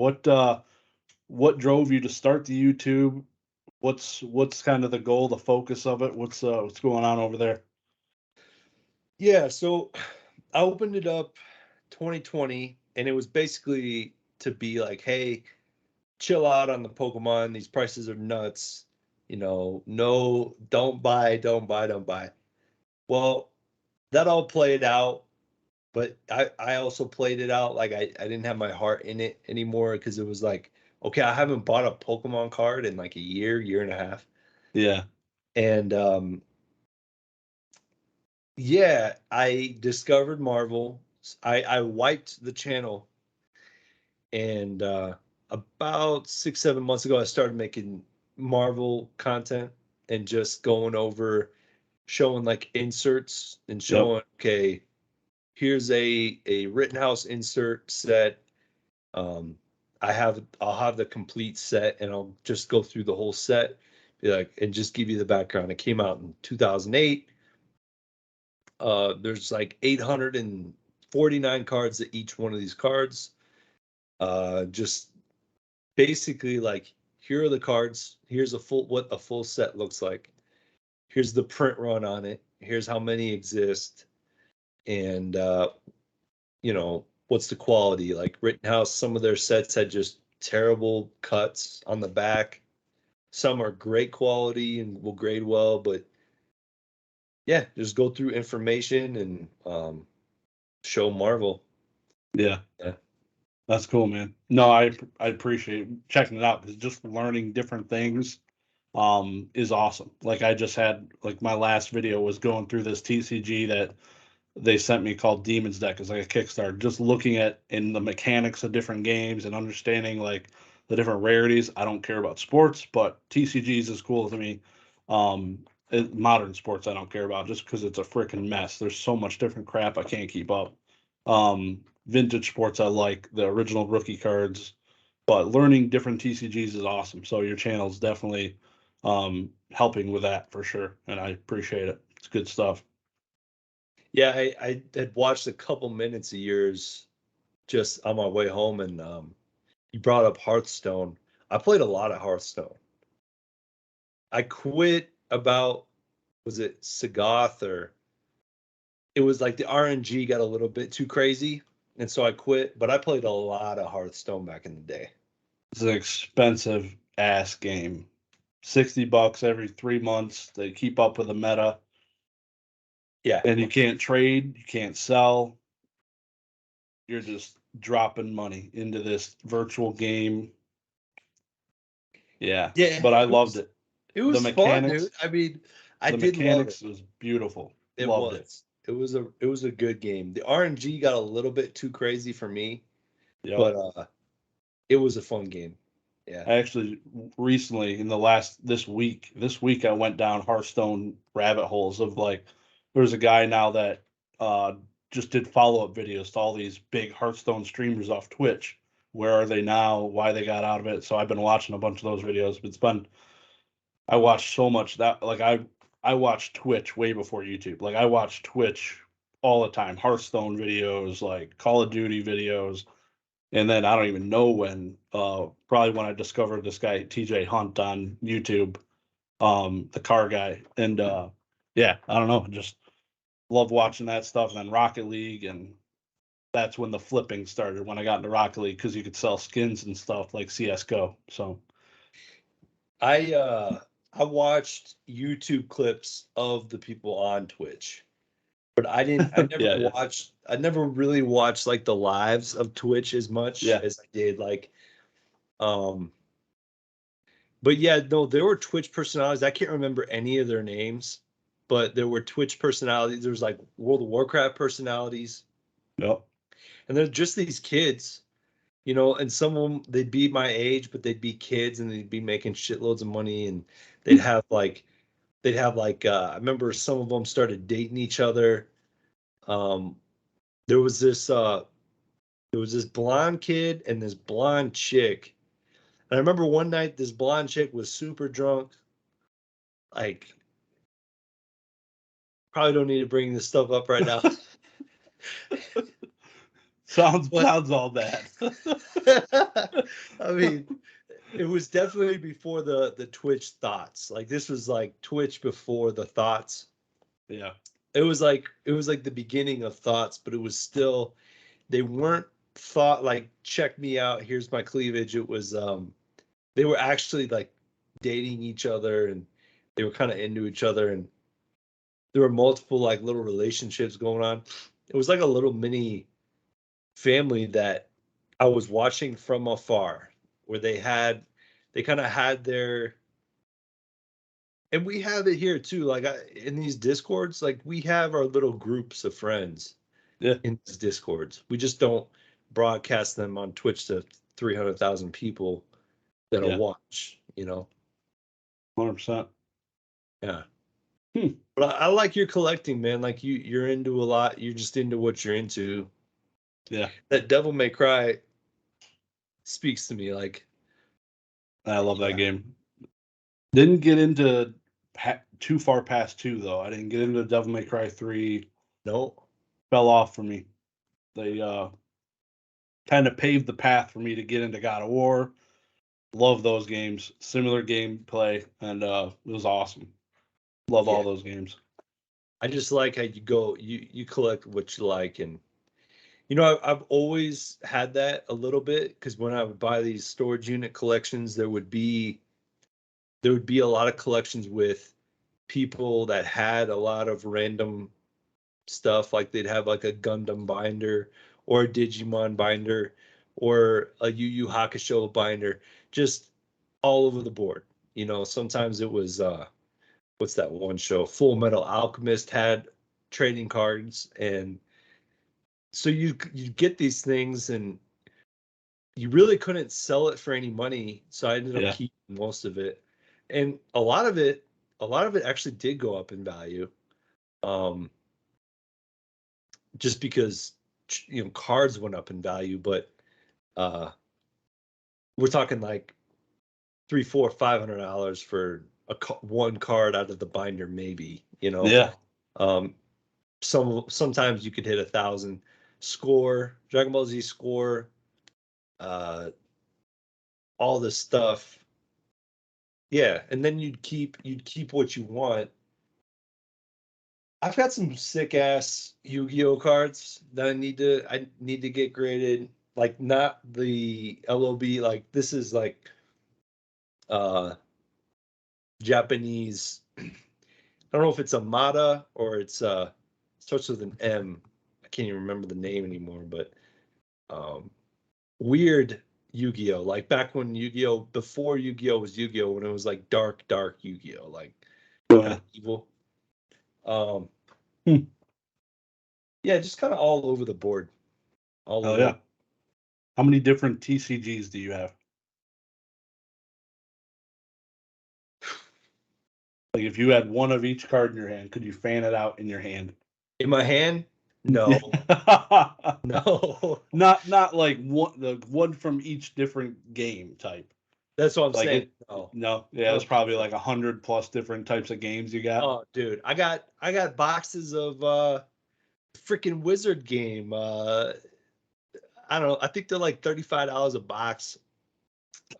what drove you to start the YouTube? What's kind of the goal, the focus of it? What's going on over there? Yeah, so I opened it up 2020, and it was basically to be like, hey, chill out on the Pokemon. These prices are nuts. No, don't buy. Well, that all played out, but I also played it out like I didn't have my heart in it anymore, because it was like, okay, I haven't bought a Pokemon card in like a year and a half. Yeah. And yeah, I discovered Marvel. I wiped the channel, and about 6-7 months ago, I started making Marvel content and just going over, showing like inserts and showing, okay, here's a Rittenhouse insert set. I'll have the complete set, and I'll just go through the whole set, be like, and just give you the background. It came out in 2008. There's like 849 cards at each one of these cards. Just basically like, here are the cards. Here's what a full set looks like. Here's the print run on it. Here's how many exist. And what's the quality? Like Rittenhouse, some of their sets had just terrible cuts on the back. Some are great quality and will grade well, but yeah, just go through information and show Marvel. Yeah. That's cool, man. No, I appreciate checking it out, because just learning different things is awesome. Like I just had, like, my last video was going through this TCG that they sent me called Demon's Deck. It's like a Kickstarter, just looking at in the mechanics of different games and understanding like the different rarities. I don't care about sports, but TCGs is cool to me. modern sports I don't care about just because it's a freaking mess. There's so much different crap I can't keep up. Vintage sports I like, the original rookie cards, but learning different TCGs is awesome. So your channel is definitely helping with that for sure, and I appreciate it. It's good stuff. Yeah, I had watched a couple minutes of yours just on my way home, and you brought up Hearthstone. I played a lot of Hearthstone. I quit about, was it Sagoth, or it was like the RNG got a little bit too crazy, and so I quit. But I played a lot of Hearthstone back in the day. It's an expensive ass game. $60 every 3 months to keep up with the meta. Yeah. And you can't trade, you can't sell. You're just dropping money into this virtual game. Yeah. Yeah. But I loved it. It was The fun, mechanics, dude. I mean, I the did love mechanics it. was beautiful. It Loved it. was. It was a good game. The RNG got a little bit too crazy for me, Yep. but it was a fun game. Yeah. I actually recently this week I went down Hearthstone rabbit holes of like there's a guy now that just did follow-up videos to all these big Hearthstone streamers off Twitch. Where are they now? Why they got out of it? So I've been watching a bunch of those videos. I watched so much that like I watched Twitch way before YouTube. Like I watched Twitch all the time. Hearthstone videos, like Call of Duty videos. And then I don't even know when, probably when I discovered this guy, TJ Hunt on YouTube, the car guy. And yeah, I don't know, just love watching that stuff. And then Rocket League, and that's when the flipping started when I got into Rocket League because you could sell skins and stuff like CS:GO. So I watched YouTube clips of the people on Twitch, but I never really watched like the lives of Twitch as much as I did like but yeah, no, there were Twitch personalities. I can't remember any of their names, but there were Twitch personalities. There was like World of Warcraft personalities. Yep. And they're just these kids, you know, and some of them, they'd be my age, but they'd be kids and they'd be making shitloads of money, and they'd have like I remember some of them started dating each other. Um there was this blonde kid and this blonde chick. And I remember one night this blonde chick was super drunk. Like, probably don't need to bring this stuff up right now. sounds all bad. I mean, it was definitely before the Twitch thoughts. Like this was like Twitch before the thoughts. Yeah. It was like the beginning of thoughts, but it was still, they weren't thought like, check me out, here's my cleavage. It was they were actually like dating each other, and they were kind of into each other, and there were multiple like little relationships going on. It was like a little mini family that I was watching from afar, where they kind of had their, and we have it here too. Like in these Discords, like we have our little groups of friends. Yeah. In these Discords, we just don't broadcast them on Twitch to 300,000 people that'll watch. You know. 100%. Yeah. But I like your collecting, man. Like you're into a lot. You're just into what you're into. Yeah. That Devil May Cry speaks to me. Like, I love that game. Didn't get into too far past 2 though. I didn't get into Devil May Cry 3. No. Fell off for me. They kind of paved the path for me to get into God of War. Love those games. Similar gameplay, and it was awesome. Love all those games. I just like how you collect what you like. And you know, I've always had that a little bit, because when I would buy these storage unit collections, there would be a lot of collections with people that had a lot of random stuff. Like they'd have like a Gundam binder or a Digimon binder or a Yu Yu Hakusho binder, just all over the board. You know, sometimes it was what's that one show? Full Metal Alchemist had trading cards, and so you get these things, and you really couldn't sell it for any money. So I ended up keeping most of it, and a lot of it a lot of it actually did go up in value. Just because, you know, cards went up in value, but we're talking like $300, $400, $500 for one card out of the binder, maybe, you know. Yeah. Sometimes you could hit 1,000 score, Dragon Ball Z score, all this stuff. Yeah, and then you'd keep what you want. I've got some sick ass Yu-Gi-Oh cards that I need to get graded. Like, not the LOB, like this is like Japanese. I don't know if it's a Mata or it's starts with an M. I can't even remember the name anymore, but weird Yu-Gi-Oh, like back when Yu-Gi-Oh, before Yu-Gi-Oh was Yu-Gi-Oh, when it was like dark Yu-Gi-Oh, like kind of evil. Yeah, just kind of all over the board. All over. Yeah. How many different TCGs do you have? Like, if you had one of each card in your hand, could you fan it out in your hand? In my hand? No. No. Not like one from each different game type. That's what I'm like saying. No. Yeah, it's probably like 100+ different types of games you got. Oh, dude, I got boxes of freaking Wizard game. I don't know. I think they're like $35 a box.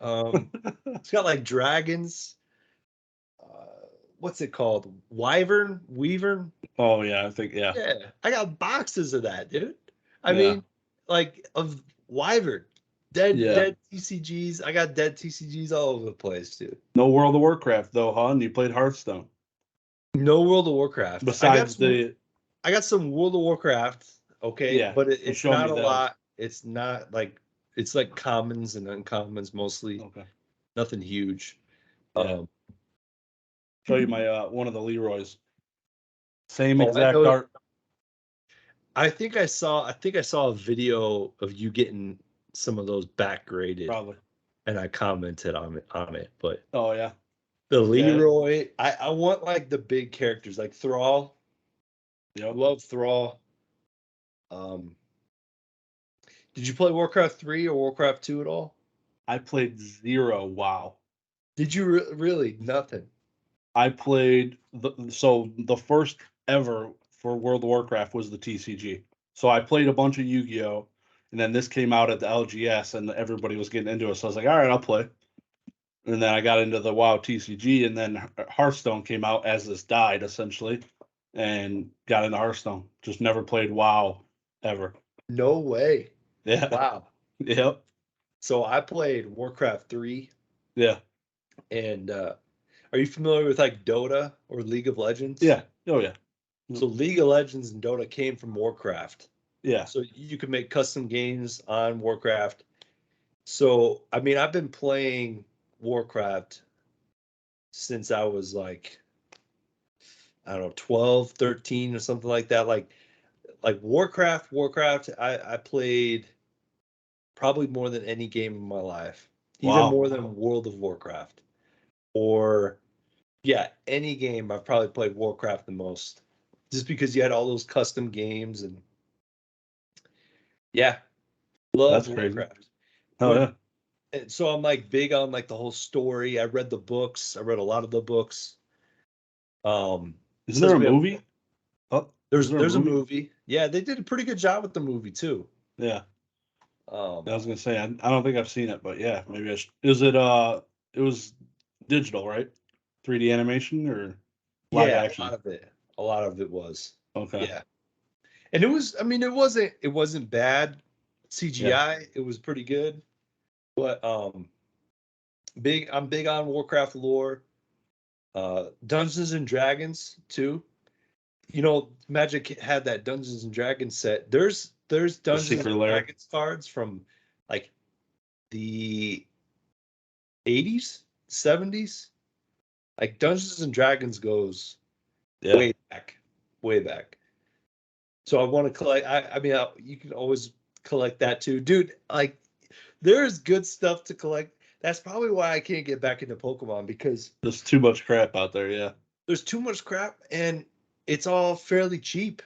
It's got like dragons. What's it called? Weavern? Oh yeah, I think yeah. Yeah, I got boxes of that, dude. I mean, like of Wyvern, dead TCGs. I got dead TCGs all over the place, dude. No World of Warcraft though, huh? And you played Hearthstone. No World of Warcraft. Besides I got some World of Warcraft. Okay, yeah, but it's not a lot. It's not like, it's like commons and uncommons mostly. Okay. Nothing huge. Yeah. Show you my one of the Leroy's. Same exact art. I think I saw a video of you getting some of those back graded. Probably. And I commented on it, but oh yeah. The Leroy, I want like the big characters like Thrall. Yeah. Love Thrall. Did you play Warcraft 3 or Warcraft 2 at all? I played 0. Wow. Did you really? Nothing. I played the first ever for World of Warcraft was the TCG. So I played a bunch of Yu-Gi-Oh, and then this came out at the LGS, and everybody was getting into it. So I was like, all right, I'll play. And then I got into the WoW TCG, and then Hearthstone came out as this died essentially, and got into Hearthstone. Just never played WoW ever. No way. Yeah. Wow. Yep. So I played Warcraft 3. Yeah. And are you familiar with like Dota or League of Legends? Yeah. Oh yeah. So League of Legends and Dota came from Warcraft. Yeah. So you can make custom games on Warcraft. So I mean, I've been playing Warcraft since I was like, I don't know, 12, 13 or something like that. Like Warcraft, I played probably more than any game in my life. Even more than World of Warcraft. Or yeah, any game I've probably played Warcraft the most. Just because you had all those custom games and yeah. Love Warcraft. Crazy. Oh yeah. And so I'm like big on like the whole story. I read the books. I read a lot of the books. Is there a movie? Oh, there's a movie. Yeah, they did a pretty good job with the movie too. Yeah. I was gonna say I don't think I've seen it, but yeah, maybe I should. Is it it was digital, right? 3D animation or live action? A lot of it was. Okay. Yeah. And it was, I mean, it wasn't bad CGI. Yeah. It was pretty good. But I'm big on Warcraft lore. Dungeons and Dragons too. You know, Magic had that Dungeons and Dragons set. There's Dungeons and Dragons cards from like the 80s, 70s. Like Dungeons and Dragons goes way back. So I want to collect. I mean, you can always collect that too, dude. Like, there's good stuff to collect. That's probably why I can't get back into Pokemon, because there's too much crap out there. Yeah. there's too much crap, and it's all fairly cheap,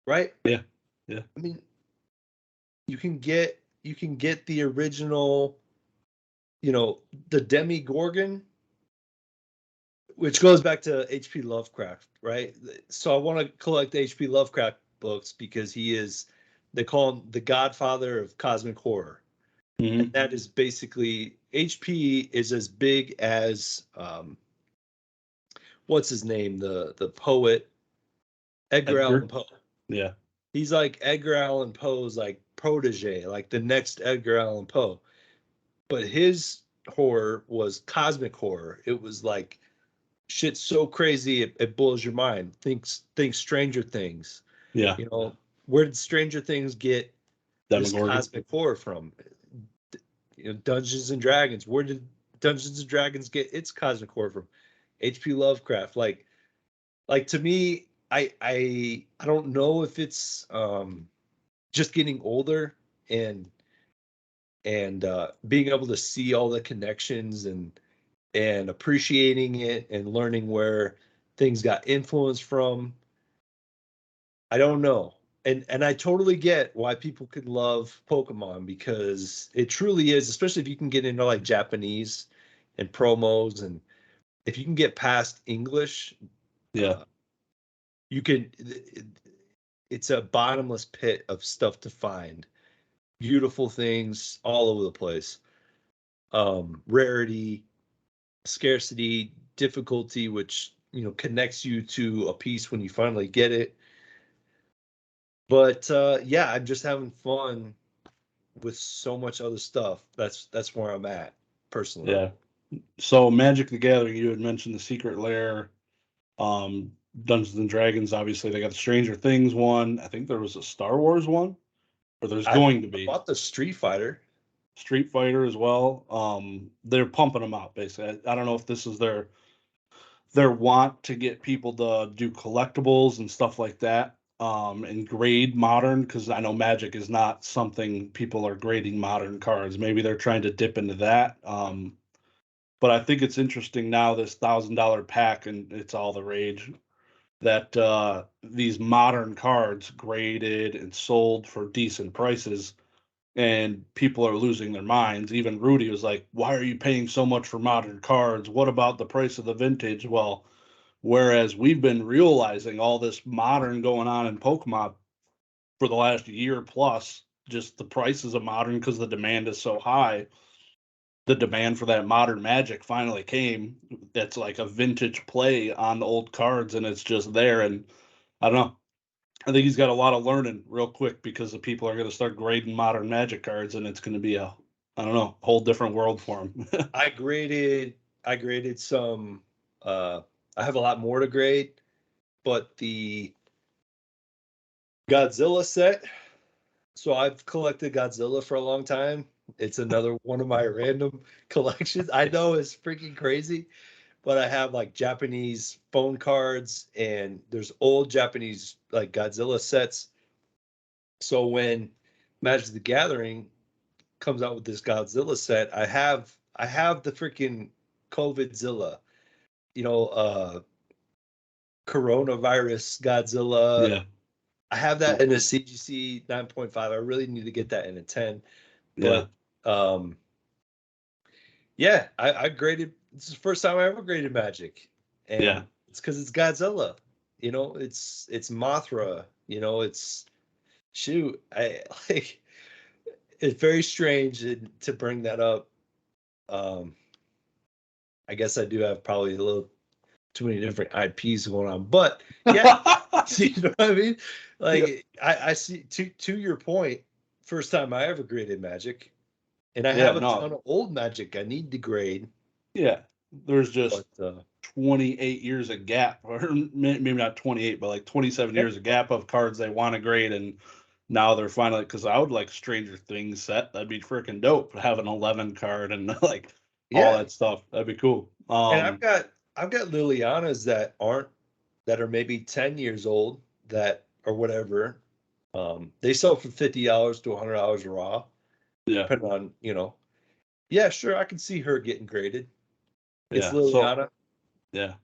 right? Yeah. Yeah. I mean, you can get the original, the Demigorgon, which goes back to H.P. Lovecraft, right? So I want to collect H.P. Lovecraft books because they call him the godfather of cosmic horror. Mm-hmm. And that is basically, H.P. is as big as, what's his name? The poet, Edgar Allan Poe. Yeah. He's like Edgar Allan Poe's like protege, like the next Edgar Allan Poe. But his horror was cosmic horror. It was like shit's so crazy it blows your mind. Think Stranger Things. Yeah. Where did Stranger Things get this Demogorgon. cosmic horror from? Dungeons and Dragons. Where did Dungeons and Dragons get its cosmic horror from? H.P. Lovecraft. Like to me, I don't know if it's just getting older and being able to see all the connections and appreciating it and learning where things got influenced from. I don't know. And I totally get why people could love Pokemon, because it truly is, especially if you can get into like Japanese and promos, and if you can get past English, Yeah. you can, it's a bottomless pit of stuff to find. Beautiful things all over the place. Rarity, scarcity, difficulty, which connects you to a piece when you finally get it. But yeah, I'm just having fun with so much other stuff. That's where I'm at personally. Yeah. So Magic the Gathering, you had mentioned the Secret Lair, Dungeons and Dragons. Obviously, they got the Stranger Things one. I think there was a Star Wars one, or there's going to be. I bought the Street Fighter as well. They're pumping them out basically. I don't know if this is their want to get people to do collectibles and stuff like that, and grade modern, because I know Magic is not something people are grading modern cards. Maybe they're trying to dip into that. But I think it's interesting now, this $1,000 pack, and it's all the rage, that these modern cards graded and sold for decent prices, and people are losing their minds. Even Rudy was like, "Why are you paying so much for modern cards? What about the price of the vintage?" Well, whereas we've been realizing all this modern going on in Pokemon for the last year plus, just the prices of modern, because the demand is so high. The demand for that modern Magic finally came. It's like a vintage play on the old cards, and it's just there. And I don't know. I think he's got a lot of learning real quick, because the people are going to start grading modern Magic cards, and it's going to be I don't know, whole different world for him. I graded some. I have a lot more to grade, but the Godzilla set. So I've collected Godzilla for a long time. It's another one of my random collections. I know it's freaking crazy, but I have like Japanese phone cards, and there's old Japanese like Godzilla sets. So when Magic the Gathering comes out with this Godzilla set, I have the freaking COVIDzilla, coronavirus Godzilla. Yeah. I have that in a CGC 9.5. I really need to get that in a 10. But yeah, I graded. This is the first time I ever graded Magic, and it's because it's Godzilla. It's Mothra. It's shoot. I like. It's very strange to bring that up. I guess I do have probably a little too many different IPs going on, but yeah, you know what I mean? Like I see, to your point, first time I ever graded Magic, and I have a ton of old Magic I need to grade. Yeah, there's just 28 years of gap, or maybe not 28, but like 27 years of gap of cards they want to grade, and now they're finally, because I would like Stranger Things set. That'd be freaking dope. Have an 11 card and like all that stuff. That'd be cool. And I've got Lilianas that are maybe 10 years old, that or whatever. They sell for $50 to $100 raw. Yeah. Depending on, yeah, sure, I can see her getting graded. It's Liliana. So, yeah.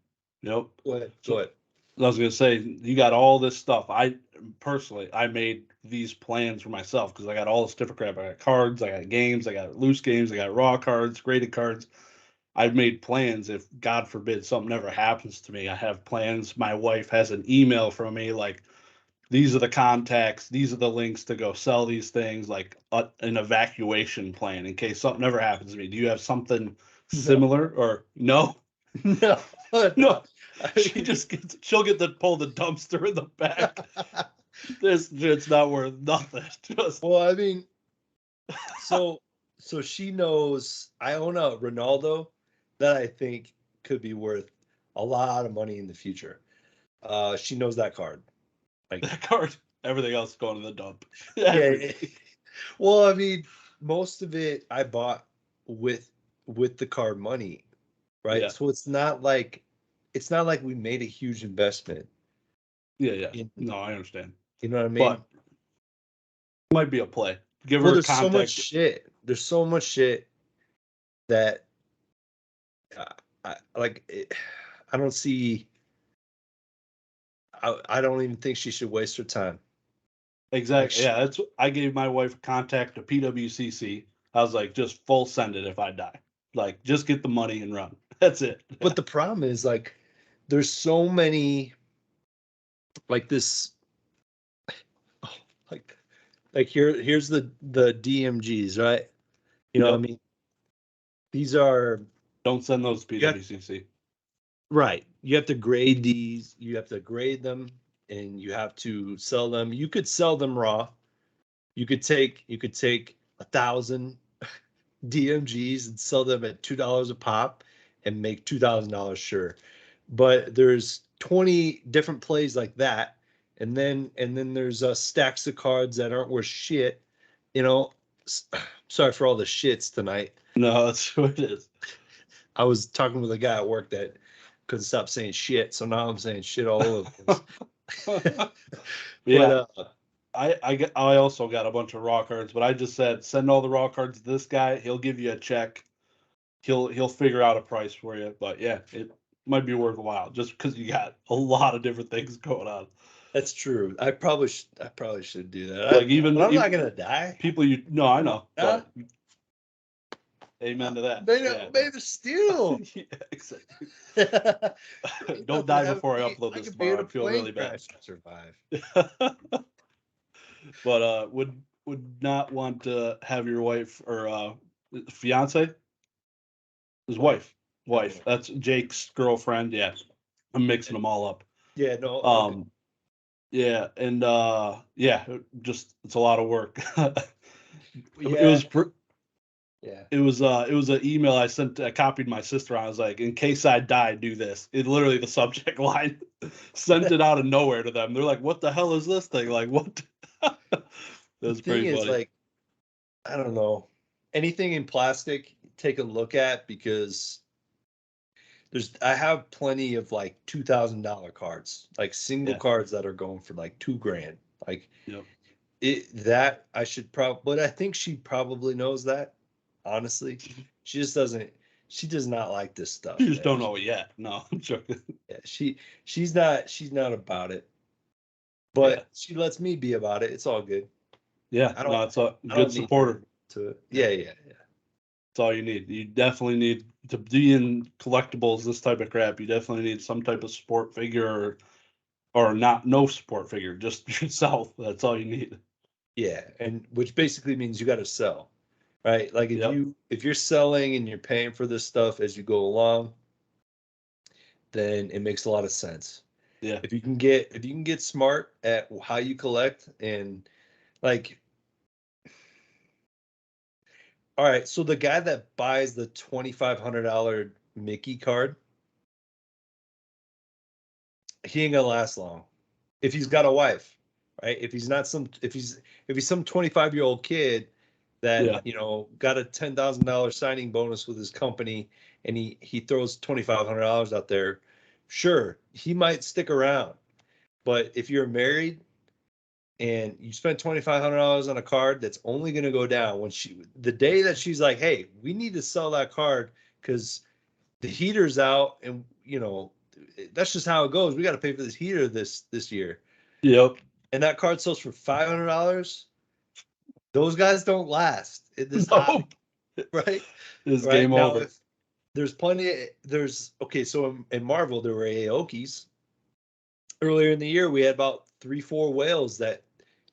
Yep. Go ahead. So Go ahead. I was gonna say, you got all this stuff. I personally, I made these plans for myself because I got all this different crap. I got cards, I got games, I got loose games, I got raw cards, graded cards. I've made plans. If God forbid something ever happens to me, I have plans. My wife has an email from me like, these are the contacts, these are the links to go sell these things, like an evacuation plan in case something ever happens to me. Do you have something No. similar or no? No. No, I she just gets, she'll get to pull the dumpster in the back. It's not worth nothing. Just Well, I mean, so she knows I own a Ronaldo that I think could be worth a lot of money in the future. She knows that card. Like, that card, everything else going in the dump. yeah. Everything. Well, I mean, most of it I bought with the card money, right? Yeah. So it's not like we made a huge investment. Yeah. In, No, I understand. you know what I mean? But might be a play. Give Well, her a there's so much contact. shit. There's so much shit that I don't see. I don't even think she should waste her time. Exactly. Yeah, that's. I gave my wife a contact to PWCC. I was like, just full send it if I die. Like, just get the money and run. That's it. But the problem is, like, there's so many, like this, like here's the DMGs, right? You know what I mean? These are, Don't send those to PWCC. right. You have to grade these. You have to grade them, and you have to sell them. You could sell them raw. You could take 1,000 DMGs and sell them at $2 a pop and make $2,000, sure. But there's 20 different plays like that, and then there's stacks of cards that aren't worth shit. You know, sorry for all the shits tonight. No, that's what it is. I was talking with a guy at work that couldn't stop saying shit, so now I'm saying shit all over the place. Yeah. But, I also got a bunch of raw cards, but I just said send all the raw cards to this guy. He'll give you a check. He'll figure out a price for you. But yeah, it might be worthwhile just because you got a lot of different things going on. That's true. I probably should do that. Like I'm not gonna die. People no, I know. But amen to that. Made of steel. Yeah, exactly. Don't die before I upload this tomorrow. I feel really bad. Survive. But would not want to have your wife or fiance? His wife. That's Jake's girlfriend. Yeah, I'm mixing them all up. Yeah, no. Okay. Yeah, and yeah, just it's a lot of work. It was. Yeah. It was an email I sent. I copied my sister on. I was like, in case I die, do this. It literally the subject line. Sent it out of nowhere to them. They're like, what the hell is this thing? Like, what? That was pretty funny. Like, I don't know. Anything in plastic, take a look at, because I have plenty of like $2,000 cards, like single cards that are going for like $2,000. Like, that I should probably, but I think she probably knows that. Honestly, she just doesn't. She does not like this stuff. You just don't know it yet. No, I'm joking. Yeah, she's not about it, but she lets me be about it. It's all good. Yeah, it's a good supporter to it. Yeah. That's all you need. You definitely need to be in collectibles. This type of crap. You definitely need some type of sport figure, or no sport figure. Just yourself. That's all you need. Yeah, and which basically means you got to sell. Right, like if you're selling and you're paying for this stuff as you go along, then it makes a lot of sense. Yeah. If you can get smart at how you collect, and like, all right, so the guy that buys the $2,500 Mickey card, he ain't gonna last long. If he's got a wife, right? If he's some 25-year-old kid that got a $10,000 signing bonus with his company, and he throws $2,500 out there, sure, he might stick around. But if you're married and you spend $2,500 on a card that's only going to go down the day that she's like, hey, we need to sell that card because the heater's out, and that's just how it goes. We got to pay for this heater this year. Yep. And that card sells for $500. Those guys don't last in this hobby, right? It's right? game Now, over. if there's okay, so in Marvel, there were Aokis. Earlier in the year, we had about 3-4 whales that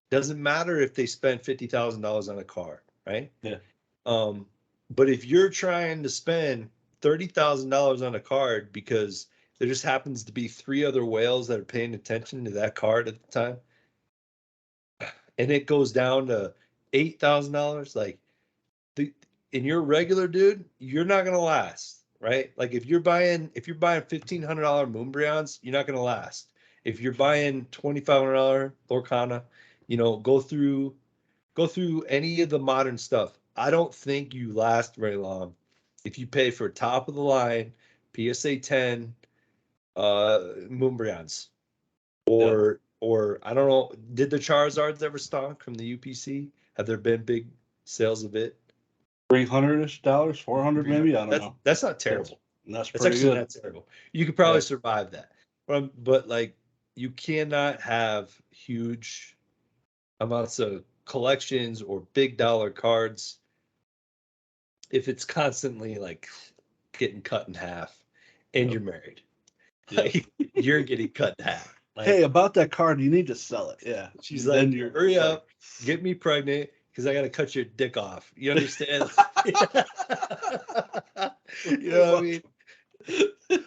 doesn't matter if they spend $50,000 on a card, right? Yeah. But if you're trying to spend $30,000 on a card because there just happens to be 3 other whales that are paying attention to that card at the time, and it goes down to $8,000, like in your regular dude, you're not gonna last, right? Like if you're buying $1,500 Moonbreons, you're not gonna last. If you're buying $2,500 Lorcana, go through any of the modern stuff. I don't think you last very long if you pay for top of the line PSA 10 Moonbreons. Or I don't know, did the Charizards ever stock from the UPC? Have there been big sales of it? $300-ish, $400 maybe. I don't know. That's not terrible. That's It's pretty actually good. not terrible. You could probably survive that. But like, you cannot have huge amounts of collections or big dollar cards if it's constantly like getting cut in half and you're married. Like, you're getting cut in half. Like, hey, about that card, you need to sell it. Yeah. She's like, hurry up, get me pregnant, because I got to cut your dick off. You understand? You know what I mean?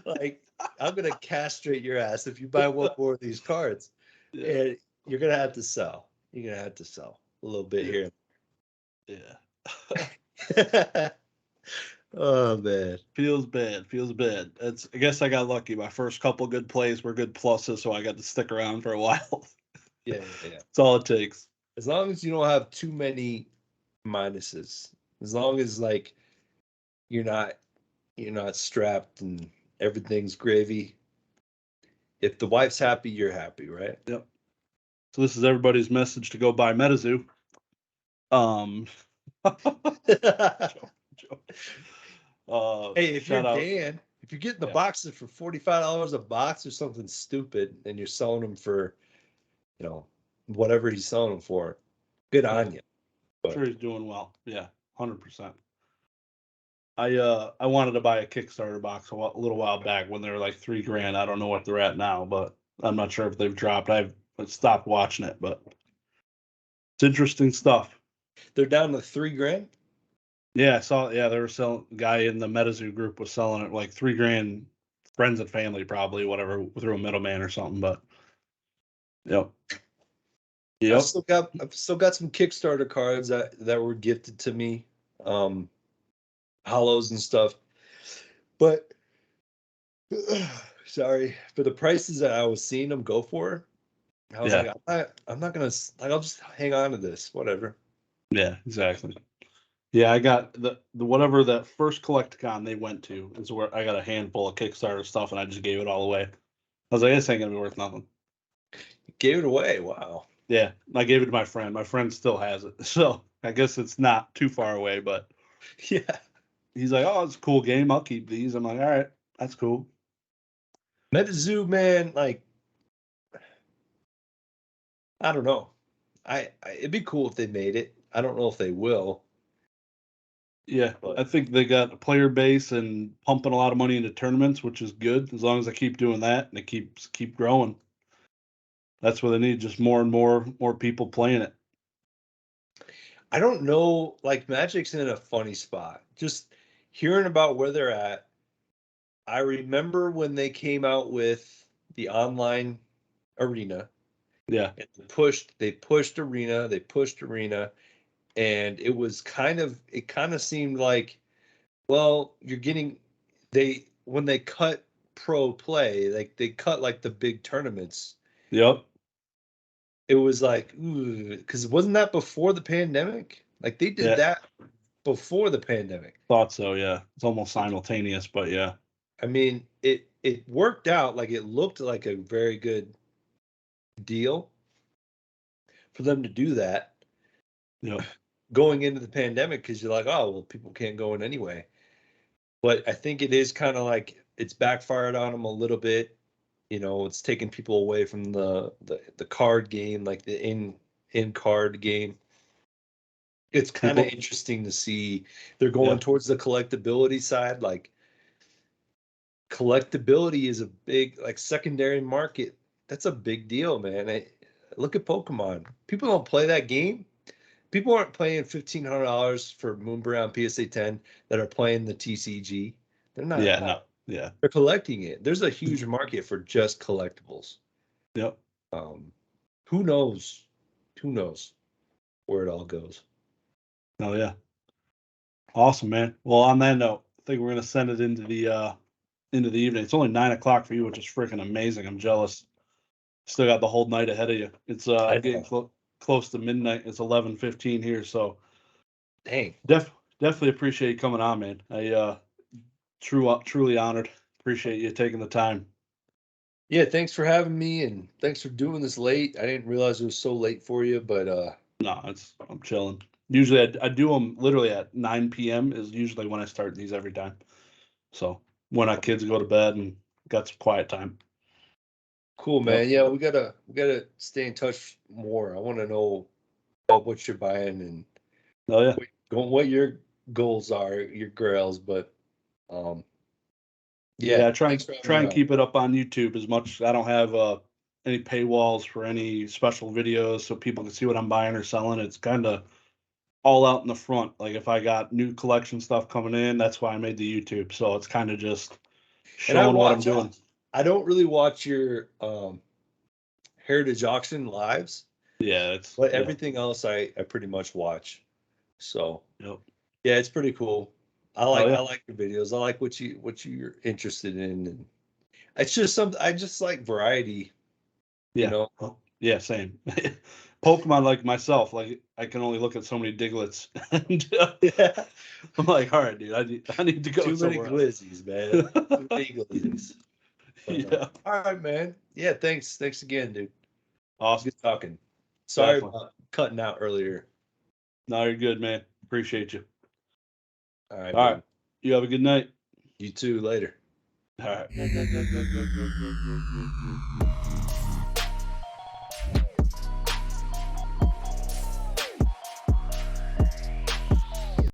Like, I'm going to castrate your ass if you buy one more of these cards. Yeah. And you're going to have to sell. You're going to have to sell a little bit here. Yeah. Oh, man. Feels bad. I guess I got lucky. My first couple good plays were good pluses, so I got to stick around for a while. Yeah. That's all it takes. As long as you don't have too many minuses. As long as like you're not strapped and everything's gravy. If the wife's happy, you're happy, right? Yep. So this is everybody's message to go buy Metazoo. Hey, if you're Dan, if you're getting the boxes for $45 a box or something stupid, and you're selling them for, whatever he's selling them for, good on you. I'm sure he's doing well. Yeah, 100%. I wanted to buy a Kickstarter box a little while back when they were like $3,000. I don't know what they're at now, but I'm not sure if they've dropped. I've stopped watching it, but it's interesting stuff. They're down to $3,000. Yeah, I saw. Yeah, they were selling. Guy in the Metazoo group was selling it like $3,000. Friends and family, probably, whatever, through a middleman or something. But yep. I've still got some Kickstarter cards that were gifted to me, hollows and stuff. But sorry, for the prices that I was seeing them go for, I was like, I'm not gonna, like, I'll just hang on to this, whatever. Yeah, exactly. Yeah, I got the whatever that first Collecticon they went to is where I got a handful of Kickstarter stuff and I just gave it all away. I was like, this ain't gonna be worth nothing. You gave it away? Wow. Yeah, I gave it to my friend. My friend still has it, so I guess it's not too far away. But yeah, he's like, oh, it's a cool game. I'll keep these. I'm like, all right, that's cool. Metazoo, man, like, I don't know. It'd be cool if they made it. I don't know if they will. Yeah, but I think they got a player base and pumping a lot of money into tournaments, which is good as long as they keep doing that and it keep growing. That's what they need, just more and more people playing it. I don't know, like, Magic's in a funny spot. Just hearing about where they're at. I remember when they came out with the online arena. Yeah. And they pushed arena, and it kind of seemed like, well, when they cut pro play, like they cut like the big tournaments. Yep. It was like, because wasn't that before the pandemic? Like they did that before the pandemic. Thought so, yeah. It's almost simultaneous, but yeah. I mean, it worked out. Like it looked like a very good deal for them to do that. Going into the pandemic, because you're like, oh well, people can't go in anyway. But I think it is kind of like it's backfired on them a little bit. You know, it's taking people away from the card game, like the in card game. It's kind of interesting to see they're going towards the collectability side. Like collectability is a big, like, secondary market. That's a big deal, man. Look at Pokemon. People don't play that game. People aren't paying $1,500 for Moonbrown PSA 10 that are playing the TCG. They're not. Yeah, no. Yeah. They're collecting it. There's a huge market for just collectibles. Yep. Who knows? Who knows where it all goes? Oh yeah. Awesome, man. Well, on that note, I think we're gonna send it into the evening. It's only 9 o'clock for you, which is freaking amazing. I'm jealous. Still got the whole night ahead of you. It's getting close to midnight. It's 11:15 here, so dang. Definitely appreciate you coming on, man. I truly honored. Appreciate you taking the time. Yeah, thanks for having me, and thanks for doing this late. I didn't realize it was so late for you, but no, I'm chilling. Usually I do them literally at 9 p.m. is usually when I start these every time. So when our kids go to bed and got some quiet time. Cool, man. Yeah, we gotta stay in touch more. I want to know about what you're buying and what your goals are, your grails. But yeah, try and keep it up on YouTube as much. I don't have any paywalls for any special videos so people can see what I'm buying or selling. It's kind of all out in the front. Like if I got new collection stuff coming in, that's why I made the YouTube. So it's kind of just showing what I'm doing. I don't really watch your Heritage Auction lives. Yeah, but everything else I pretty much watch. So yeah, it's pretty cool. I like your videos. I like what you're interested in, and it's just I just like variety. Yeah. You know? Yeah, same. Pokemon, like myself, like I can only look at so many Digletts. Yeah. I'm like, all right, dude, I need to go Too somewhere many glizzies, man. Too many glizzies. Yeah. All right, man. Yeah, thanks. Thanks again, dude. Awesome. Good talking. Sorry about cutting out earlier. No, you're good, man. Appreciate you. All right. All right. You have a good night. You too. Later. All right.